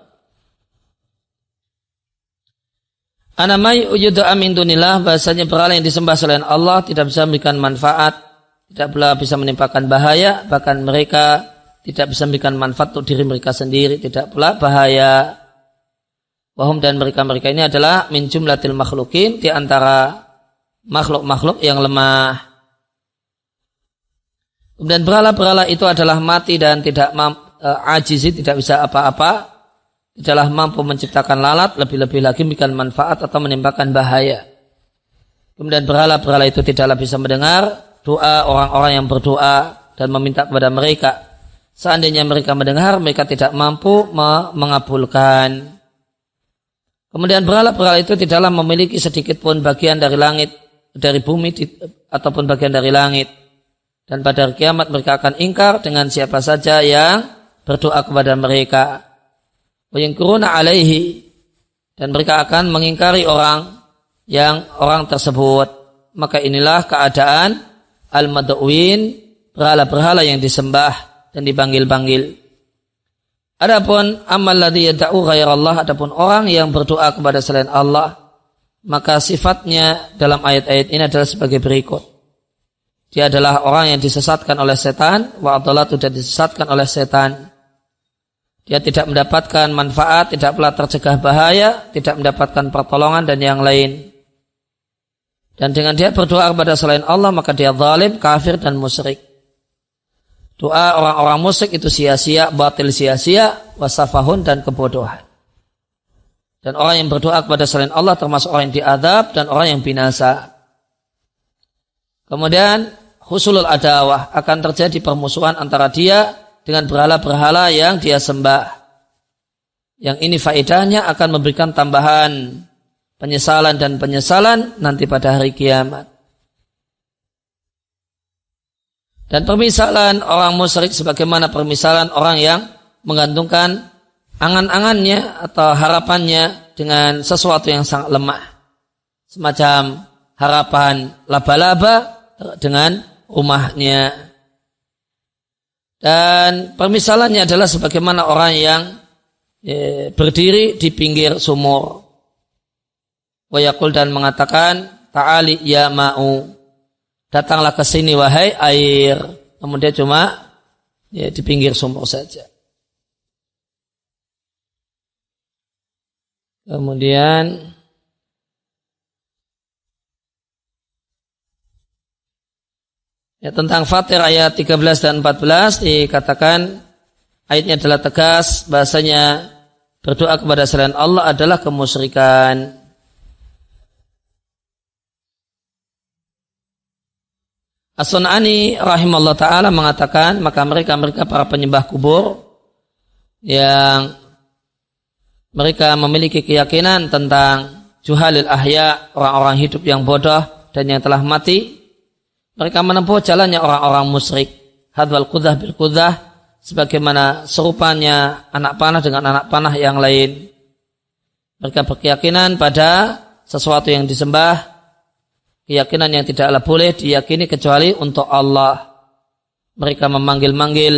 Anamai ujudu amin dunillah, bahasanya berhala yang disembah selain Allah tidak bisa memberikan manfaat, tidak pula bisa menimpakan bahaya, bahkan mereka tidak bisa memberikan manfaat untuk diri mereka sendiri, tidak pula bahaya. Wahum, dan mereka-mereka ini adalah min jumlatil makhlukin, di antara makhluk-makhluk yang lemah. Kemudian berhala-berhala itu adalah mati dan tidak ajizi, tidak bisa apa-apa, tidaklah mampu menciptakan lalat, lebih-lebih lagi memberikan manfaat atau menimpakan bahaya. Kemudian berhala-berhala itu tidaklah bisa mendengar doa orang-orang yang berdoa dan meminta kepada mereka. Seandainya mereka mendengar, mereka tidak mampu mengabulkan. Kemudian berhala-berhala itu tidaklah memiliki sedikit pun bagian dari langit, dari bumi ataupun bagian dari langit. Dan pada hari kiamat mereka akan ingkar dengan siapa saja yang berdoa kepada mereka. Wayangkuruna alaihi, dan mereka akan mengingkari orang tersebut. Maka inilah keadaan al-mad'uin, berhala-berhala yang disembah dan dipanggil-panggil. Adapun amal ladzi yad'u ghairallah, adapun orang yang berdoa kepada selain Allah, maka sifatnya dalam ayat-ayat ini adalah sebagai berikut. Dia adalah orang yang disesatkan oleh setan, wa adallatu, dan disesatkan oleh setan. Dia tidak mendapatkan manfaat, tidak pula tercegah bahaya, tidak mendapatkan pertolongan dan yang lain. Dan dengan dia berdoa kepada selain Allah, maka dia zalim, kafir dan musyrik. Doa orang-orang musyrik itu sia-sia, batil sia-sia, wasafahun, dan kebodohan. Dan orang yang berdoa kepada selain Allah termasuk orang yang diadab dan orang yang binasa. Kemudian husulul adawah, akan terjadi permusuhan antara dia dengan berhala-berhala yang dia sembah. Yang ini faedahnya akan memberikan tambahan penyesalan dan penyesalan nanti pada hari kiamat. Dan permisalan orang musyrik sebagaimana permisalan orang yang menggantungkan angan-angannya atau harapannya dengan sesuatu yang sangat lemah. Semacam harapan laba-laba dengan rumahnya. Dan permisalannya adalah sebagaimana orang yang berdiri di pinggir sumur. Wa yaqul dan mengatakan, ta'ali ya ma'u. Datanglah ke sini wahai air. Namun dia cuma di pinggir sumur saja. Kemudian tentang Fatir ayat 13 dan 14 dikatakan ayatnya adalah tegas bahasanya berdoa kepada selain Allah adalah kemusyrikan. As-Sun'ani rahimahullah ta'ala mengatakan maka mereka para penyembah kubur yang mereka memiliki keyakinan tentang juhalil ahya, orang-orang hidup yang bodoh dan yang telah mati, mereka menempuh jalannya orang-orang musyrik. Hadwal qudah bil qudah, sebagaimana serupanya anak panah dengan anak panah yang lain. Mereka berkeyakinan pada sesuatu yang disembah, keyakinan yang tidaklah boleh diyakini kecuali untuk Allah. Mereka memanggil-manggil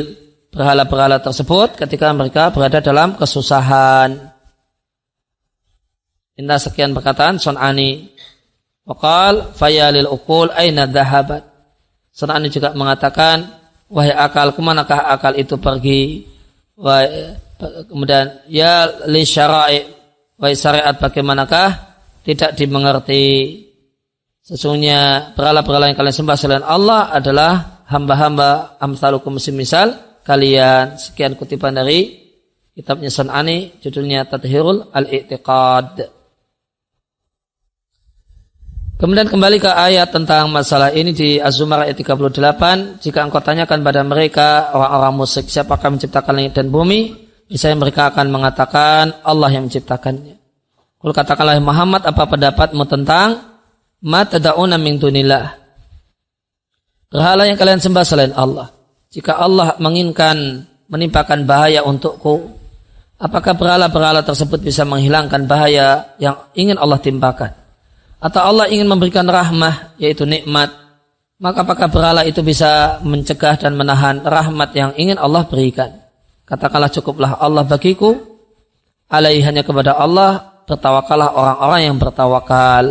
berhala-berhala tersebut ketika mereka berada dalam kesusahan. Indah sekian perkataan Sun'ani. Waqal fayalil uqul aina dhahabat. Sun'ani juga mengatakan, wahai akal, kemanakah akal itu pergi? Kemudian ya li syara'i, wahai syariat bagaimanakah tidak dimengerti? Sesungguhnya berhala-berhala yang kalian sembah selain Allah adalah hamba-hamba amsalukum semisal kalian. Sekian kutipan dari kitabnya Sun'ani, judulnya Tadhirul Al-I'tiqad. Kemudian kembali ke ayat tentang masalah ini di Az-Zumar ayat 38. Jika engkau tanyakan pada mereka orang-orang musyrik siapakah menciptakan langit dan bumi, misalnya mereka akan mengatakan Allah yang menciptakannya. Kalau katakanlah Muhammad, apa pendapatmu tentang ma tada'una min dunillah, berhala yang kalian sembah selain Allah? Jika Allah menginginkan menimpakan bahaya untukku, apakah berhala-berhala tersebut bisa menghilangkan bahaya yang ingin Allah timpakan? Atau Allah ingin memberikan rahmah, yaitu nikmat, maka apakah berhala itu bisa mencegah dan menahan rahmat yang ingin Allah berikan? Katakanlah cukuplah Allah bagiku, alaihi hanya kepada Allah bertawakallah orang-orang yang bertawakal.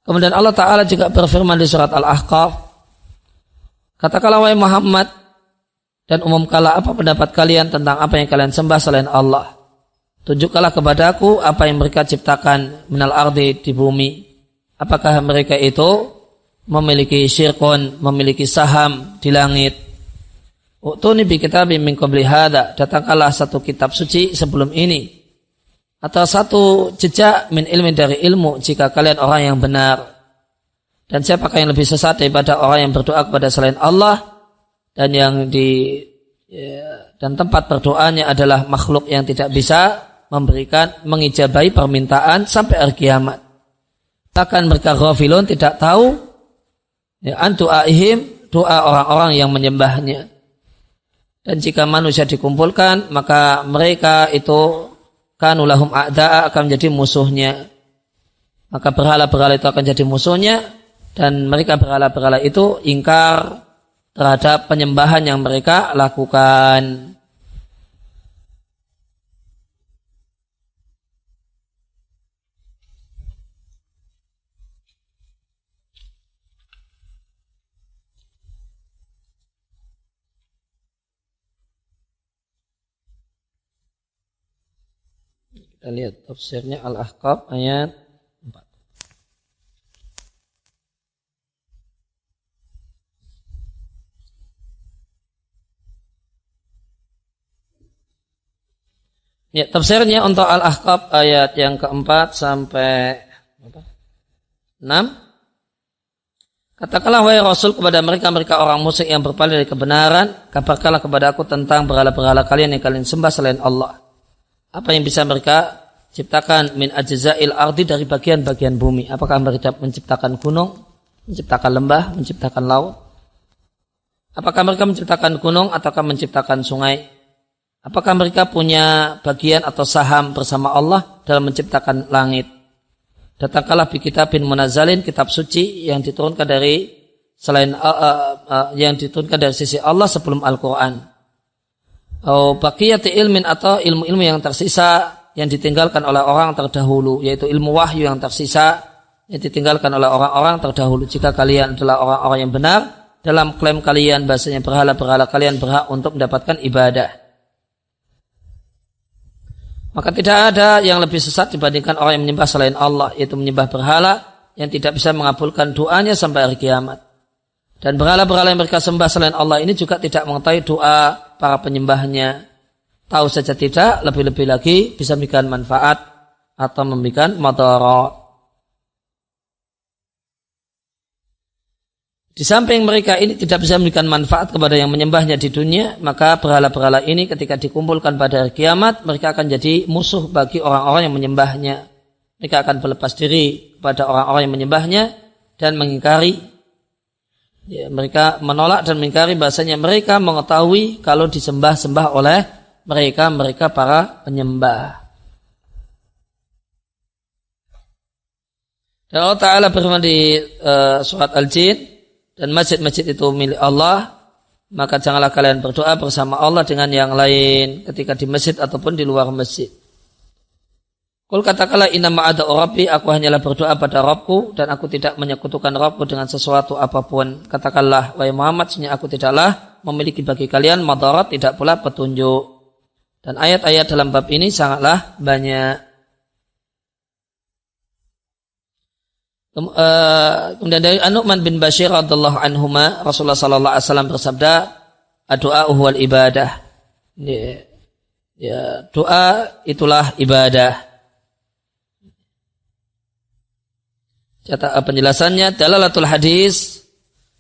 Kemudian Allah Ta'ala juga berfirman di surat Al-Ahqaf, katakanlah wahai Muhammad dan umumkanlah apa pendapat kalian tentang apa yang kalian sembah selain Allah. Tunjukkanlah kepadaku apa yang mereka ciptakan minal ardi di bumi. Apakah mereka itu memiliki syirkun, memiliki saham di langit? U'tuni bi kitabim min qabli hadza, datangkanlah satu kitab suci sebelum ini, atau satu jejak min ilmin dari ilmu jika kalian orang yang benar. Dan siapakah yang lebih sesat daripada orang yang berdoa kepada selain Allah dan yang dan tempat berdoanya adalah makhluk yang tidak bisa mengijabahi permintaan sampai hari kiamat. Takkan mereka ghafilun, tidak tahu an du'aihim, doa orang-orang yang menyembahnya. Dan jika manusia dikumpulkan, maka mereka itu kanu lahum a'da'a, akan menjadi musuhnya. Maka berhala-berhala itu akan jadi musuhnya, dan mereka berhala-berhala itu ingkar terhadap penyembahan yang mereka lakukan. Kita lihat tafsirnya Al-Ahqaf ayat 4. Ya, tafsirnya untuk Al-Ahqaf ayat yang keempat sampai 6. Katakanlah wahai Rasul kepada mereka orang musyrik yang berpaling dari kebenaran, kabarkanlah kepada aku tentang berhala-berhala kalian yang kalian sembah selain Allah. Apa yang bisa mereka ciptakan min ajza'il ardi dari bagian-bagian bumi. Apakah mereka menciptakan gunung, menciptakan lembah, menciptakan laut? Apakah mereka menciptakan gunung ataukah menciptakan sungai? Apakah mereka punya bagian atau saham bersama Allah dalam menciptakan langit? Datangkanlah bi kitabin munazzalin, kitab suci yang diturunkan dari selain yang diturunkan dari sisi Allah sebelum Al-Quran. Atau baqiyati ilmin, atau ilmu-ilmu yang tersisa yang ditinggalkan oleh orang terdahulu, yaitu ilmu wahyu yang tersisa yang ditinggalkan oleh orang-orang terdahulu. Jika kalian adalah orang-orang yang benar dalam klaim kalian bahasanya berhala-berhala kalian berhak untuk mendapatkan ibadah, maka tidak ada yang lebih sesat dibandingkan orang yang menyembah selain Allah, yaitu menyembah berhala yang tidak bisa mengabulkan doanya sampai hari kiamat. Dan berhala-berhala yang mereka sembah selain Allah ini juga tidak mengetahui doa para penyembahnya. Tahu saja tidak, lebih-lebih lagi bisa memberikan manfaat atau memberikan madarat. Di samping mereka ini tidak bisa memberikan manfaat kepada yang menyembahnya di dunia, maka berhala-berhala ini ketika dikumpulkan pada hari kiamat, mereka akan jadi musuh bagi orang-orang yang menyembahnya. Mereka akan berlepas diri kepada orang-orang yang menyembahnya dan mengingkari. Ya, mereka menolak dan mengingkari bahasanya mereka mengetahui kalau disembah-sembah oleh mereka para penyembah. Dan Allah Ta'ala berfirman di surat Al-Jin, dan masjid-masjid itu milik Allah, maka janganlah kalian berdoa bersama Allah dengan yang lain ketika di masjid ataupun di luar masjid. Qul katakanlah inna ma'ada rabbi, aku hanyalah berdoa pada Rabbku dan aku tidak menyekutukan Rabbku dengan sesuatu apapun. Katakanlah wahai Muhammad, sesungguhnya aku tidaklah memiliki bagi kalian madarat, tidak pula petunjuk. Dan ayat-ayat dalam bab ini sangatlah banyak. Kemudian dari An-Nu'man bin Bashir radhiyallahu anhuma, Rasulullah sallallahu alaihi wasallam bersabda, "Ad-du'a huwal ibadah." Ya, doa itulah ibadah. Penjelasannya dalalatul hadis,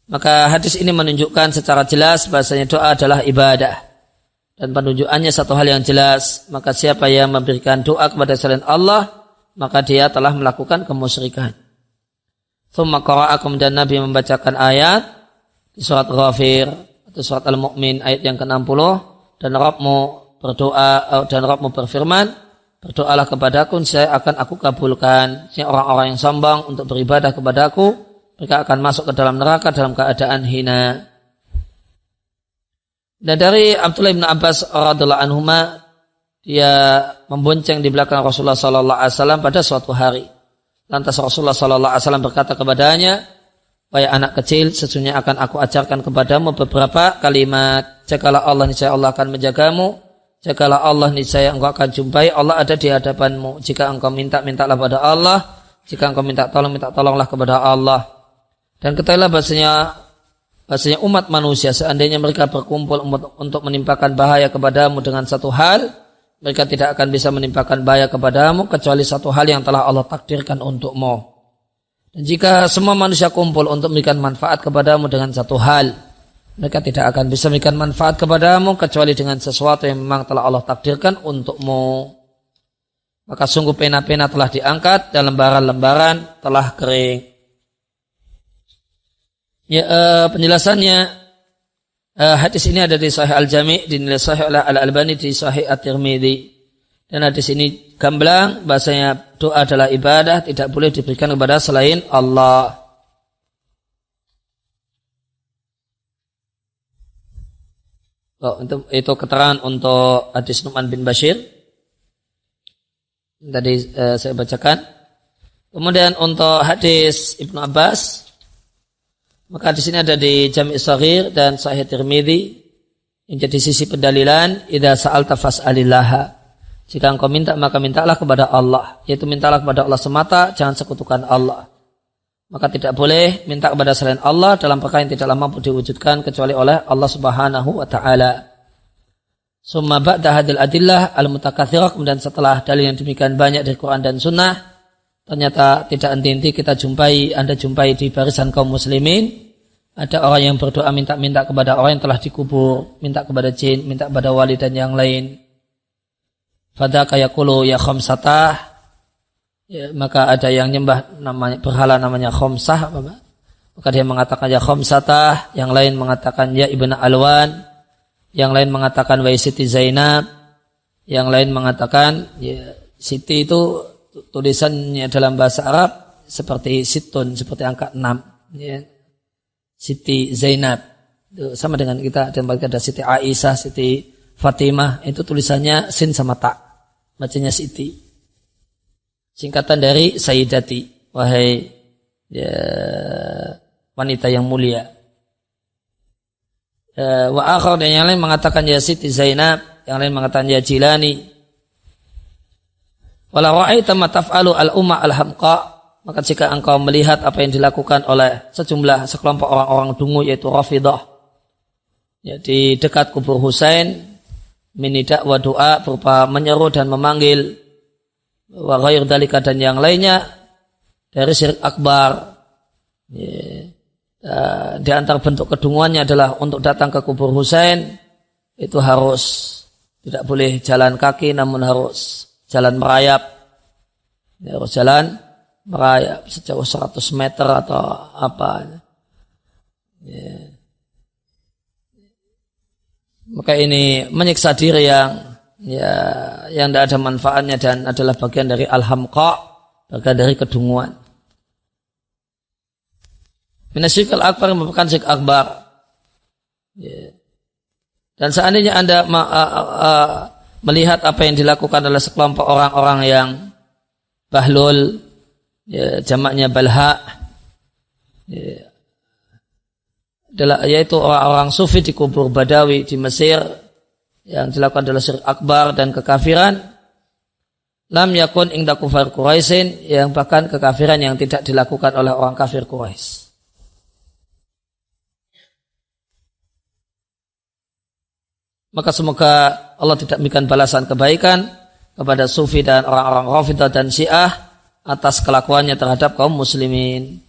maka hadis ini menunjukkan secara jelas bahasanya doa adalah ibadah. Dan penunjukannya satu hal yang jelas, maka siapa yang memberikan doa kepada selain Allah, maka dia telah melakukan kemusyrikan. Tsumma qara'a, kemudian Nabi membacakan ayat di surat Ghafir atau surat Al-Mu'min ayat yang ke-60, dan Rabbmu berdoa dan Rabbmu berfirman, berdoalah kepadaku, saya akan aku kabulkan. Orang-orang yang sombong untuk beribadah kepadaku, mereka akan masuk ke dalam neraka dalam keadaan hina. Dan dari Abdullah bin Abbas radhiyallahu anhuma, dia membonceng di belakang Rasulullah sallallahu alaihi wasallam pada suatu hari. Lantas Rasulullah sallallahu alaihi wasallam berkata kepadanya, wahai anak kecil, sesungguhnya akan aku ajarkan kepadamu beberapa kalimat. Jagalah Allah, niscaya Allah akan menjagamu. Jagalah Allah, niscaya engkau akan jumpai Allah ada di hadapanmu. Jika engkau minta, mintalah pada Allah. Jika engkau minta tolonglah kepada Allah. Dan ketahuilah bahasanya umat manusia, seandainya mereka berkumpul untuk menimpakan bahaya kepadamu dengan satu hal, mereka tidak akan bisa menimpakan bahaya kepadamu kecuali satu hal yang telah Allah takdirkan untukmu. Dan jika semua manusia kumpul untuk memberikan manfaat kepadamu dengan satu hal, mereka tidak akan bisa memberikan manfaat kepadamu kecuali dengan sesuatu yang memang telah Allah takdirkan untukmu. Maka sungguh pena-pena telah diangkat dan lembaran-lembaran telah kering. Ya, penjelasannya, hadis ini ada di Sahih Al-Jami', dinilai Sahih oleh Al-Albani di Sahih At-Tirmidzi. Dan hadis ini gamblang bahasanya doa adalah ibadah, tidak boleh diberikan kepada selain Allah. Itu keterangan untuk hadis Nu'man bin Bashir tadi saya bacakan. Kemudian untuk hadis Ibnu Abbas, maka di sini ada di Jami' Shaghir dan Sahih Tirmidzi yang jadi sisi pendalilan, idza sa'alta fas'alillah. Jika engkau minta, maka mintalah kepada Allah, yaitu mintalah kepada Allah semata, jangan sekutukan Allah. Maka tidak boleh minta kepada selain Allah dalam perkara yang tidaklah mampu diwujudkan kecuali oleh Allah Subhanahu wa taala. Summa ba'da hadil adillah al-mutakatsirah, kemudian setelah dalil yang demikian banyak dari Quran dan Sunnah, ternyata tidak henti-henti Anda jumpai di barisan kaum muslimin, ada orang yang berdoa minta-minta kepada orang yang telah dikubur, minta kepada jin, minta kepada wali dan yang lain. Fadaka yaqulu ya khamsatah, ya, maka ada yang nyembah namanya berhala namanya khamsah, maka dia mengatakan ya khamsatah, yang lain mengatakan ya ibnu Alwan, yang lain mengatakan wa Siti Zainab, yang lain mengatakan ya Siti itu tulisannya dalam bahasa Arab seperti situn, seperti angka 6, ya. Siti Zainab itu sama dengan kita, dan ada Siti Aisyah, Siti Fatimah, itu tulisannya sin sama ta, bacanya Siti, singkatan dari Sayyidati, wahai ya, wanita yang mulia. Wa akhar, dan yang lain mengatakan ya Siti Zainab, yang lain mengatakan ya Jilani. Wala ra'aita ma taf'alu al-umma al-hamqa, maka jika engkau melihat apa yang dilakukan oleh sekelompok orang-orang dungu, yaitu Rafidah, ya, di dekat kubur Husain, minidak wa doa, berupa menyeru dan memanggil, wa ghair dalika, dan yang lainnya dari syirik akbar, ya. Di antara bentuk kedunguannya adalah untuk datang ke kubur Husain itu harus tidak boleh jalan kaki, namun harus jalan merayap, ya, harus jalan merayap sejauh 100 meter atau apa, ya. Maka ini menyiksa diri yang tidak ada manfaatnya dan adalah bagian dari al-hamqa, bagian dari kedunguan. Minasyirk al-akbar merupakan syirik akbar. Ya. Dan seandainya Anda melihat apa yang dilakukan oleh sekelompok orang-orang yang bahlul, ya, jamaknya balha, ya, yaitu orang-orang sufi di kubur Badawi di Mesir, yang dilakukan adalah syirik akbar dan kekafiran. Lam yakun inda kufar Quraisyin, yang bahkan kekafiran yang tidak dilakukan oleh orang kafir Quraisy. Maka semoga Allah tidak memberikan balasan kebaikan kepada sufi dan orang-orang Rafidah dan Syiah atas kelakuannya terhadap kaum muslimin.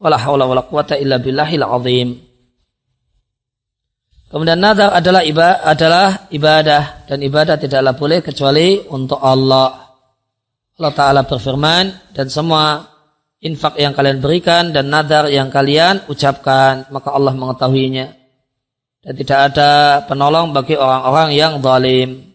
Wala haula wala quwata illa billahil azim. Kemudian nazar adalah ibadah, dan ibadah tidaklah boleh kecuali untuk Allah. Allah Ta'ala berfirman, dan semua infak yang kalian berikan dan nazar yang kalian ucapkan, maka Allah mengetahuinya. Dan tidak ada penolong bagi orang-orang yang zalim.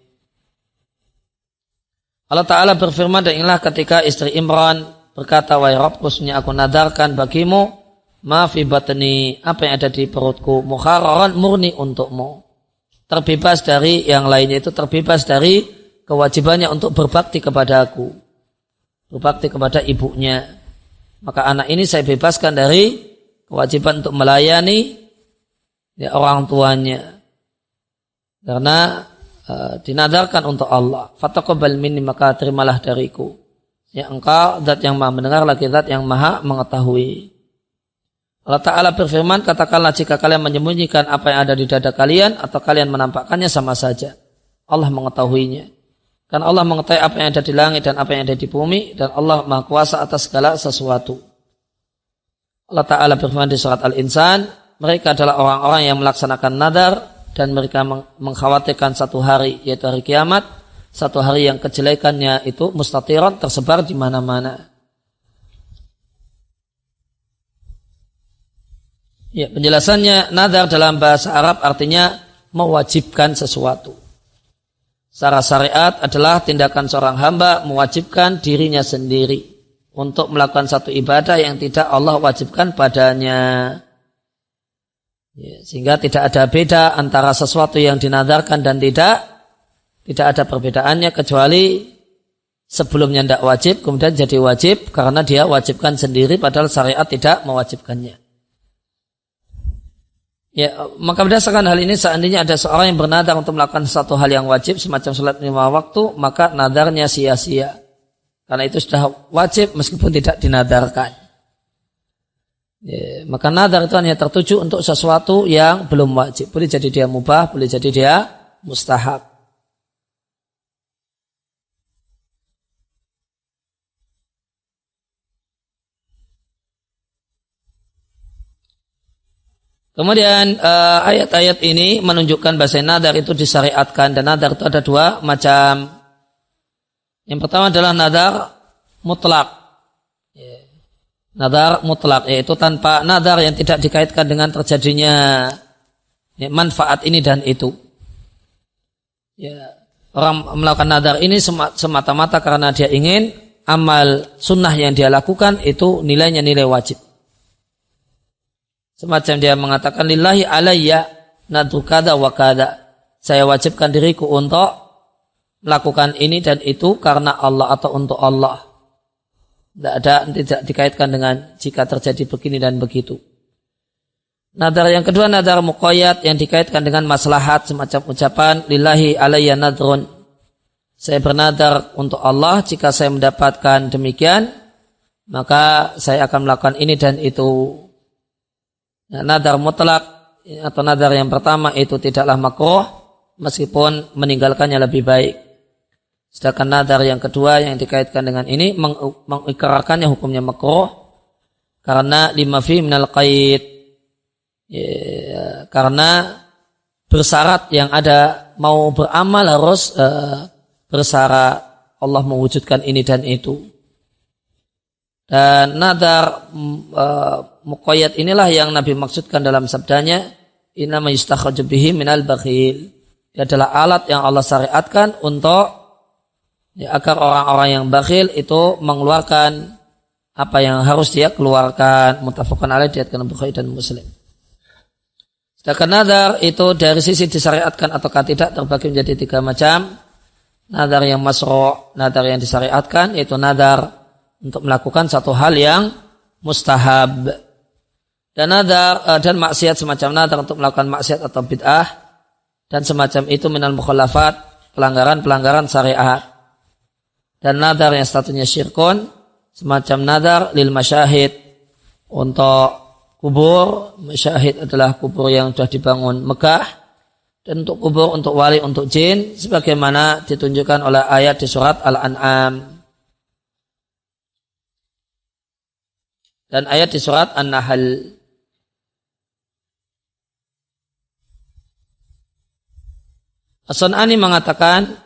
Allah Ta'ala berfirman, dan inilah ketika istri Imran berkata, wahai Rabbku, sesungguhnya aku nadarkan bagimu ma fi batni, apa yang ada di perutku, muharraran, murni untukmu, terbebas dari yang lainnya, itu terbebas dari kewajibannya untuk berbakti kepada aku, berbakti kepada ibunya. Maka anak ini saya bebaskan dari kewajiban untuk melayani, ya, orang tuanya, karena dinadarkan untuk Allah. Fataqabbal minni, maka terimalah dariku, ya, engkau zat yang maha mendengar lagi zat yang maha mengetahui. Allah Ta'ala berfirman, katakanlah jika kalian menyembunyikan apa yang ada di dada kalian atau kalian menampakkannya, sama saja Allah mengetahuinya. Karena Allah mengetahui apa yang ada di langit dan apa yang ada di bumi, dan Allah maha kuasa atas segala sesuatu. Allah Ta'ala berfirman di surat Al-Insan, mereka adalah orang-orang yang melaksanakan nadar, dan mereka mengkhawatirkan satu hari, yaitu hari kiamat, satu hari yang kejelekannya itu mustatiran, tersebar di mana-mana. Ya, penjelasannya, nadar dalam bahasa Arab artinya mewajibkan sesuatu. Secara syariat adalah tindakan seorang hamba mewajibkan dirinya sendiri untuk melakukan satu ibadah yang tidak Allah wajibkan padanya. Ya, sehingga tidak ada beda antara sesuatu yang dinadarkan dan tidak ada perbedaannya, kecuali sebelumnya tidak wajib, kemudian jadi wajib karena dia wajibkan sendiri padahal syariat tidak mewajibkannya. Ya, maka berdasarkan hal ini, seandainya ada seorang yang bernadar untuk melakukan satu hal yang wajib semacam salat 5 waktu, maka nadarnya sia-sia, karena itu sudah wajib meskipun tidak dinadarkan. Ya, maka nadar itu hanya tertuju untuk sesuatu yang belum wajib. Boleh jadi dia mubah, boleh jadi dia mustahab. Kemudian ayat-ayat ini menunjukkan bahasa nadar itu disyariatkan, dan nadar itu ada dua macam Yang pertama adalah nadar mutlak. Nadar mutlak, yaitu tanpa nadar yang tidak dikaitkan dengan terjadinya manfaat ini dan itu. Ya, orang melakukan nadar ini semata-mata karena dia ingin amal sunnah yang dia lakukan itu nilainya nilai wajib. Semacam dia mengatakan lillahi alayya nadru kada wa kada. Saya wajibkan diriku untuk melakukan ini dan itu karena Allah atau untuk Allah. Tidak dikaitkan dengan jika terjadi begini dan begitu. Nadar yang kedua nadar muqayyad yang dikaitkan dengan maslahat, semacam ucapan lillahi alayya nadrun. Saya bernadar untuk Allah, jika saya mendapatkan demikian maka saya akan melakukan ini dan itu. Nah, nadar mutlak atau nadar yang pertama itu tidaklah makruh meskipun meninggalkannya lebih baik. Sedangkan nadar yang kedua yang dikaitkan dengan ini mengikrarkannya hukumnya makruh karena lima fi minal qaid, karena bersyarat yang ada mau beramal harus bersyarat Allah mewujudkan ini dan itu. Dan nadar muqayyad inilah yang Nabi maksudkan dalam sabdanya innama yustakhraju bihi minal bakhil. Dia adalah alat yang Allah syariatkan untuk agar orang-orang yang bakhil itu mengeluarkan apa yang harus dia keluarkan. Muttafaqun alaih, diriwayatkan Bukhari dan Muslim. Sedangkan nadar itu dari sisi disyariatkan ataukah tidak terbagi menjadi tiga macam. Nadar yang masru', nadar yang disyariatkan, yaitu nadar untuk melakukan satu hal yang mustahab. Dan nadar dan maksiat semacam nadar untuk melakukan maksiat atau bid'ah dan semacam itu minal mukhalafat, pelanggaran-pelanggaran syariat. Dan nadar yang statusnya syirkun semacam nadar lil masyahid untuk kubur. Masyahid adalah kubur yang sudah dibangun megah, dan untuk kubur untuk wali, untuk jin sebagaimana ditunjukkan oleh ayat di surat Al-An'am dan ayat di surat An-Nahl. As-Sun'ani mengatakan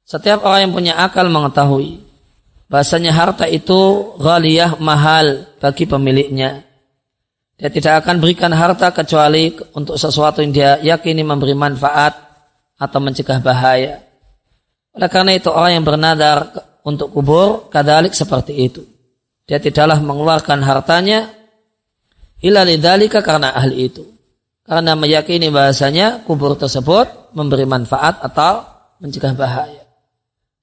setiap orang yang punya akal mengetahui bahasanya harta itu ghaliyah, mahal bagi pemiliknya. Dia tidak akan berikan harta kecuali untuk sesuatu yang dia yakini memberi manfaat atau mencegah bahaya. Oleh karena itu orang yang bernadar untuk kubur kadalik seperti itu. Dia tidaklah mengeluarkan hartanya illa lidzalika, karena ahli itu. Karena meyakini bahasanya kubur tersebut memberi manfaat atau mencegah bahaya.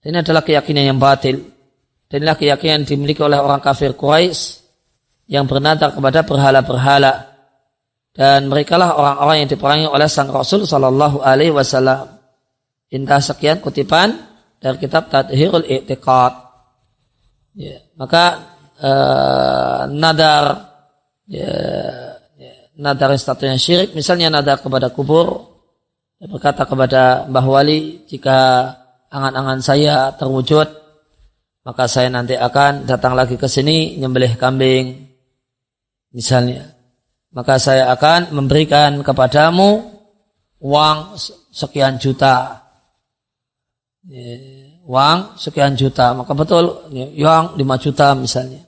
Ini adalah keyakinan yang batil. Dan inilah keyakinan yang dimiliki oleh orang kafir Quraisy yang bernadar kepada berhala-berhala. Dan merekalah orang-orang yang diperangi oleh sang Rasul sallallahu alaihi wasallam. Intah sekian kutipan dari kitab Tadhirul I'tiqad. Ya, maka nadar nadar yang statusnya syirik, misalnya nadar kepada kubur, berkata kepada Mbah Wali, jika angan-angan saya terwujud maka saya nanti akan datang lagi ke sini nyembelih kambing misalnya, maka saya akan memberikan kepadamu uang sekian juta, uang sekian juta, maka betul uang 5 juta misalnya.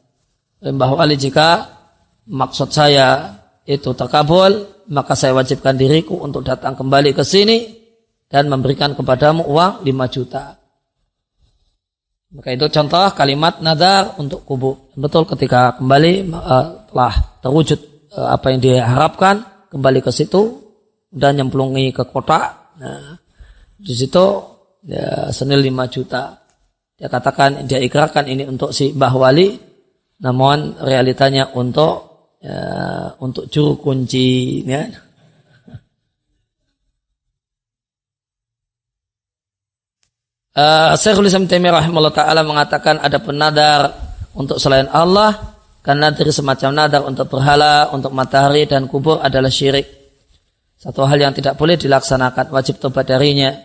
Mbah Wali, jika maksud saya itu terkabul maka saya wajibkan diriku untuk datang kembali ke sini dan memberikan kepadamu uang 5 juta. Maka itu contoh kalimat nadar untuk kubur. Betul, ketika kembali telah terwujud apa yang dia harapkan, kembali ke situ dan nyemplungi ke kotak. Nah, di situ ya, senil 5 juta. Dia katakan, dia ikrarkan ini untuk si Mbah Wali, namun realitanya untuk juru kunci, ya. Syekhul Islam Taimiyah rahimahullah ta'ala mengatakan ada penadar untuk selain Allah, karena dari semacam nadar untuk berhala, untuk matahari dan kubur adalah syirik. Satu hal yang tidak boleh dilaksanakan, wajib tobat darinya.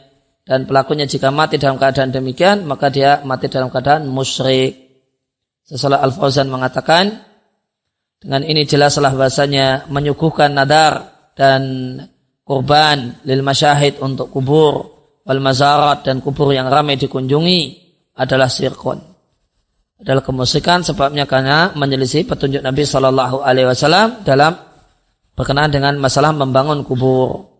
Dan pelakunya jika mati dalam keadaan demikian, maka dia mati dalam keadaan musyrik. Sesalah Al-Fauzan mengatakan, dengan ini jelaslah bahasanya menyuguhkan nadar dan kurban lil masyahid untuk kubur, wal mazarat dan kubur yang ramai dikunjungi, adalah syirkun, adalah kemusyrikan, sebabnya karena menyelisih petunjuk Nabi Shallallahu Alaihi Wasallam dalam berkenaan dengan masalah membangun kubur.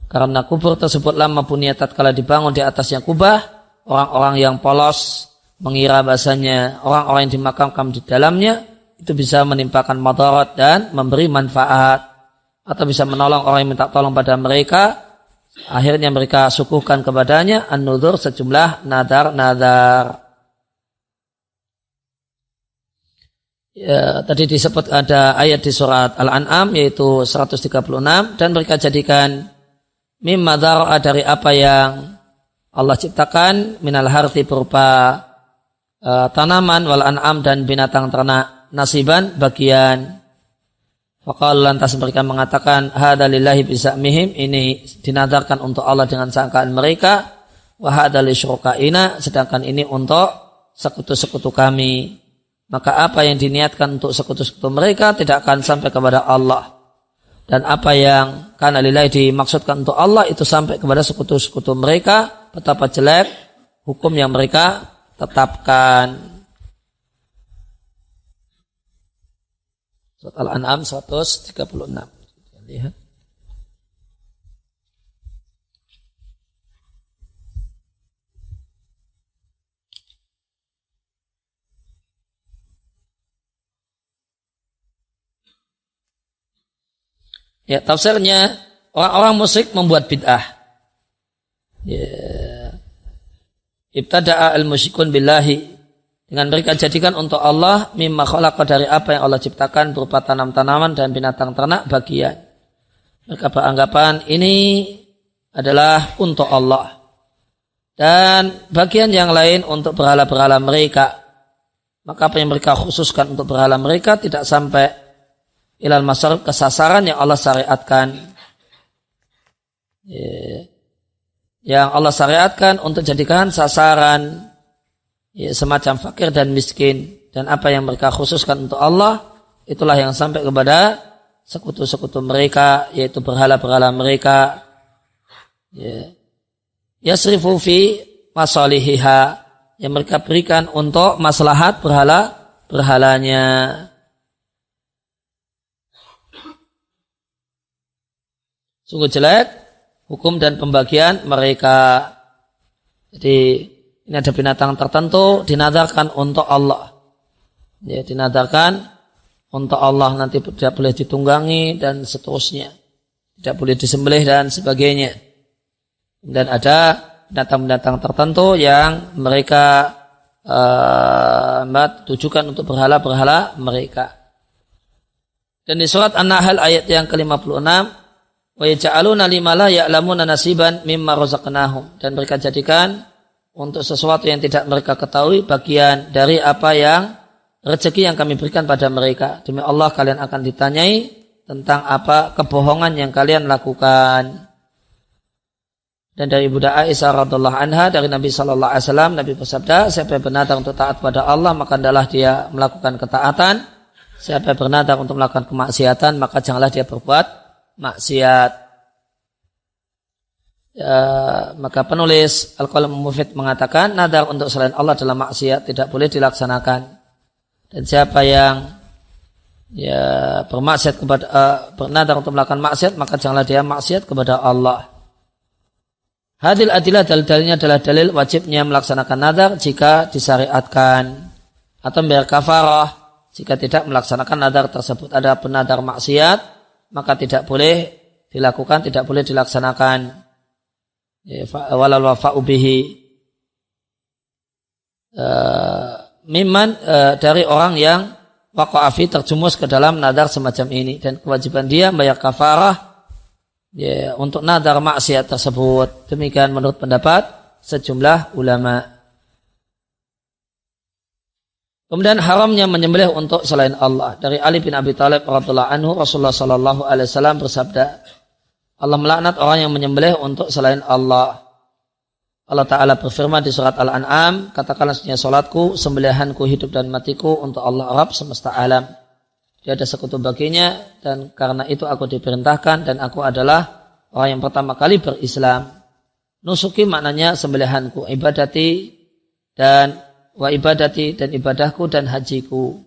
Karena kubur tersebutlah mempunyai tatkala dibangun di atasnya kubah, orang-orang yang polos mengira bahasanya orang-orang yang dimakamkan di dalamnya itu bisa menimpakan madarat dan memberi manfaat, atau bisa menolong orang yang minta tolong pada mereka. Akhirnya mereka suguhkan kepadanya an-nuzur, sejumlah nadar-nadar. Ya, tadi disebut ada ayat di surat Al-An'am yaitu 136, dan mereka jadikan mimma dzara'a, dari apa yang Allah ciptakan, minal harthi berupa tanaman, wal an'am dan binatang ternak, nasiban bagian. Faqala, lantas mereka mengatakan hadza lillahi bizamihim, ini dinadarkan untuk Allah dengan sangkaan mereka, wa hadza li syurakaina, sedangkan ini untuk sekutu-sekutu kami. Maka apa yang diniatkan untuk sekutu-sekutu mereka tidak akan sampai kepada Allah, dan apa yang kana lillahi dimaksudkan untuk Allah itu sampai kepada sekutu-sekutu mereka. Betapa jelek hukum yang mereka tetapkan. Surat Al-An'am 136. Lihat. Ya, tafsirnya orang-orang musyrik membuat bid'ah. Ya. Ibtada'a al-musyrikun billahi, dengan mereka jadikan untuk Allah mimma khalaqa, dari apa yang Allah ciptakan berupa tanam-tanaman dan binatang ternak bagian. Mereka beranggapan ini adalah untuk Allah, dan bagian yang lain untuk berhala-berhala mereka. Maka apa yang mereka khususkan untuk berhala mereka tidak sampai ilal masar, kesasaran yang Allah syariatkan. Yang Allah syariatkan untuk jadikan sasaran semacam fakir dan miskin, dan apa yang mereka khususkan untuk Allah itulah yang sampai kepada sekutu-sekutu mereka, yaitu berhala-berhala mereka. Yasrifu fi masalihiha, yang mereka berikan untuk maslahat berhalanya. Sungguh jelek hukum dan pembagian mereka. Jadi ini ada binatang tertentu dinadarkan untuk Allah. Ya, dinadarkan untuk Allah, nanti tidak boleh ditunggangi dan seterusnya. Tidak boleh disembelih dan sebagainya. Dan ada binatang-binatang tertentu yang mereka tujukan untuk berhala-berhala mereka. Dan di surat An-Nahl ayat yang ke-56, wa yaj'aluna lima la ya'lamuna nasiban mimma razaqnahum, dan mereka jadikan untuk sesuatu yang tidak mereka ketahui bagian dari apa yang rezeki yang kami berikan pada mereka. Demi Allah kalian akan ditanyai tentang apa kebohongan yang kalian lakukan. Dan dari Bunda Aisyah radhiallahu anha, dari Nabi sallallahu alaihi wasallam, Nabi bersabda, siapa yang bernadar untuk taat pada Allah maka hendaklah dia melakukan ketaatan. Siapa yang bernadar untuk melakukan kemaksiatan maka janganlah dia berbuat maksiat. Ya, maka penulis Al-Qalam Mufid mengatakan nadar untuk selain Allah dalam maksiat tidak boleh dilaksanakan. Dan siapa yang bermaksiat kepada bernadar untuk melakukan maksiat maka janganlah dia maksiat kepada Allah. Hadil adilah, dalil-dalilnya adalah dalil wajibnya melaksanakan nadar jika disyariatkan, atau membayar kafarah jika tidak melaksanakan nadar tersebut. Ada penadar maksiat maka tidak boleh dilakukan, tidak boleh dilaksanakan. Walal wafa'u bihi mimman, dari orang yang waqa'afi, terjumus ke dalam nadar semacam ini, dan kewajiban dia membayar kafarah untuk nadar maksiat tersebut. Demikian menurut pendapat sejumlah ulama. Kemudian haramnya menyembelih untuk selain Allah. Dari Ali bin Abi Thalib radhiyallahu anhu, Rasulullah sallallahu alaihi wasallam bersabda, Allah melaknat orang yang menyembelih untuk selain Allah. Allah Ta'ala berfirman di surat Al-An'am, katakanlah sesungguhnya salatku, sembelihanku, hidup dan matiku untuk Allah Rabb semesta alam. Dia ada sekutu baginya, dan karena itu aku diperintahkan, dan aku adalah orang yang pertama kali berislam. Nusuki maknanya sembelihanku, ibadati dan wa ibadati dan ibadahku dan hajiku.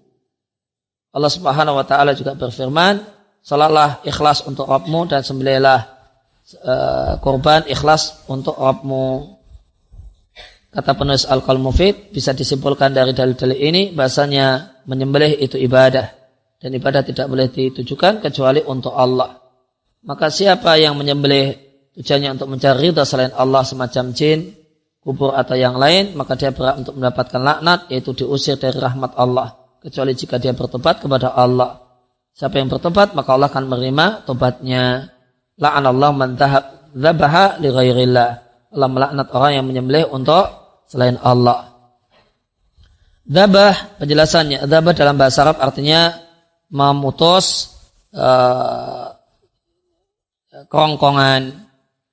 Allah Subhanahu wa taala juga berfirman, salatlah ikhlas untuk Rabbmu dan sembelihlah kurban ikhlas untuk Rabbmu. Kata penulis Al-Qaul Mufid, bisa disimpulkan dari dalil-dalil ini bahasanya menyembelih itu ibadah dan ibadah tidak boleh ditujukan kecuali untuk Allah. Maka siapa yang menyembelih tujuannya untuk mencari ridha selain Allah semacam jin, kubur atau yang lain, maka dia berhak untuk mendapatkan laknat, yaitu diusir dari rahmat Allah, kecuali jika dia bertobat kepada Allah. Siapa yang bertobat maka Allah akan menerima tobatnya. La'anallahu man dzabaha li ghairillah. Allah melaknat orang yang menyembelih untuk selain Allah. Dzabah, penjelasannya, dzabah dalam bahasa Arab artinya memutus kerongkongan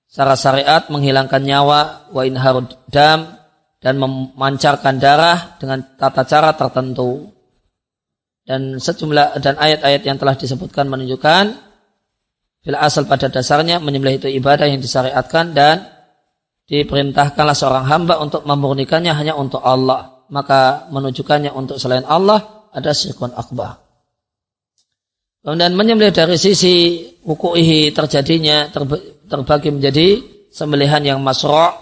secara syariat, menghilangkan nyawa, wa inharud dam, dan memancarkan darah dengan tata cara tertentu. Dan sejumlah dan ayat-ayat yang telah disebutkan menunjukkan bila asal pada dasarnya menyembelih itu ibadah yang disyariatkan dan diperintahkanlah seorang hamba untuk memurnikannya hanya untuk Allah, maka menunjukkannya untuk selain Allah ada syirkun akbar. Kemudian menyembelih dari sisi wuku'ihi terjadinya terbagi menjadi sembelihan yang masru',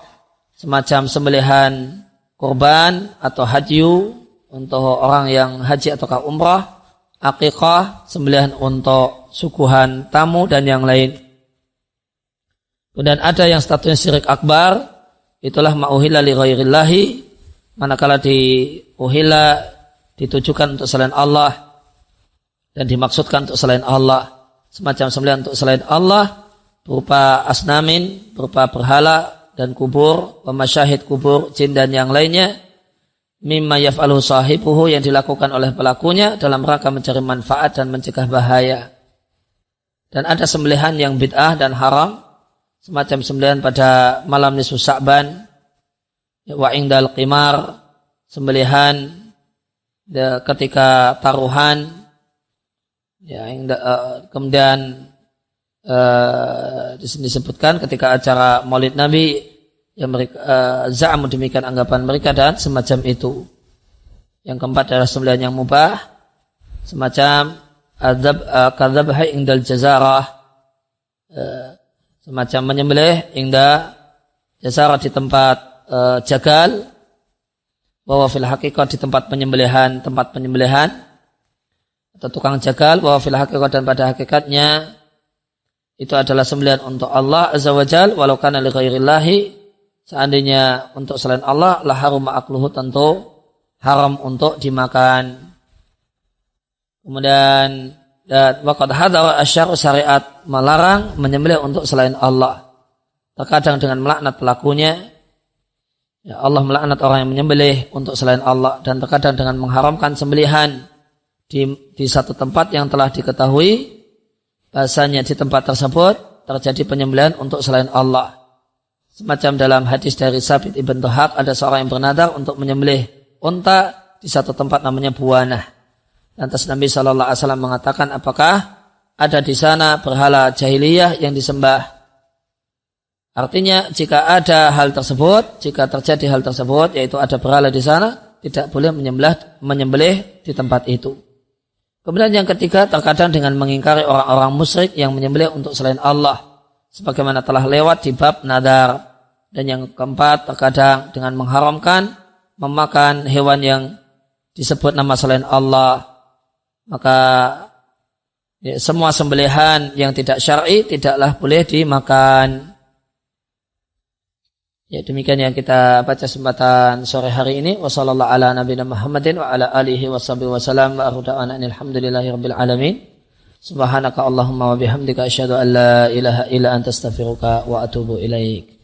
semacam sembelihan kurban atau hadyu untuk orang yang haji ataukah umrah, aqiqah, sembelihan untuk suguhan tamu dan yang lain. Kemudian ada yang statusnya syirik akbar, itulah ma'uhilla li ghairillahi, manakala diuhilla ditujukan untuk selain Allah dan dimaksudkan untuk selain Allah, semacam sembelihan untuk selain Allah berupa asnamin, berupa berhala dan kubur, pemasyahid kubur, jin dan yang lainnya, mimma yaf'aluhu sahibuhu, yang dilakukan oleh pelakunya dalam rangka mencari manfaat dan mencegah bahaya. Dan ada sembelihan yang bid'ah dan haram, semacam sembelihan pada malam nisfu Sya'ban, wa indal qimar, sembelihan ketika taruhan, ya, kemudian disebutkan ketika acara Maulid Nabi yang mereka za'amu, demikian anggapan mereka, dan semacam itu. Yang keempat adalah sembelihan yang mubah, semacam kadzabha indal jazarah, semacam menyembelih inda jazarah di tempat jagal, bahwa fil haqiqah di tempat penyembelihan atau tukang jagal, bahwa fil haqiqah dan pada hakikatnya itu adalah sembelihan untuk Allah azza wajal, walau kana li ghairillahi, seandainya untuk selain Allah, la haruma akluhu, tentu haram untuk dimakan. Kemudian dan waqad hadza asy'ar, syariat melarang menyembelih untuk selain Allah, terkadang dengan melaknat pelakunya. Ya, Allah melaknat orang yang menyembelih untuk selain Allah, dan terkadang dengan mengharamkan sembelihan di satu tempat yang telah diketahui bahasanya di tempat tersebut terjadi penyembelihan untuk selain Allah. Semacam dalam hadis dari Sabit ibn Tuhaq, ada seorang yang bernadar untuk menyembelih unta di satu tempat namanya Buwanah. Lantas Nabi SAW mengatakan, apakah ada di sana berhala jahiliyah yang disembah? Artinya jika ada hal tersebut, jika terjadi hal tersebut, yaitu ada berhala di sana, tidak boleh menyembelih di tempat itu. Kemudian yang ketiga, terkadang dengan mengingkari orang-orang musyrik yang menyembelih untuk selain Allah, sebagaimana telah lewat di bab nadar. Dan yang keempat, terkadang dengan mengharamkan memakan hewan yang disebut nama selain Allah. Maka ya, semua sembelihan yang tidak syar'i tidaklah boleh dimakan. Ya, demikian yang kita baca kesempatan sore hari ini. Wassallallahu ala nabiyina Muhammadin wa ala alihi washabihi wasallam wa arda'ana alhamdulillahirabbil alamin. Subhanaka Allahumma wa bihamdika asyhadu an la ilaha illa anta astaghfiruka wa atubu ilaik.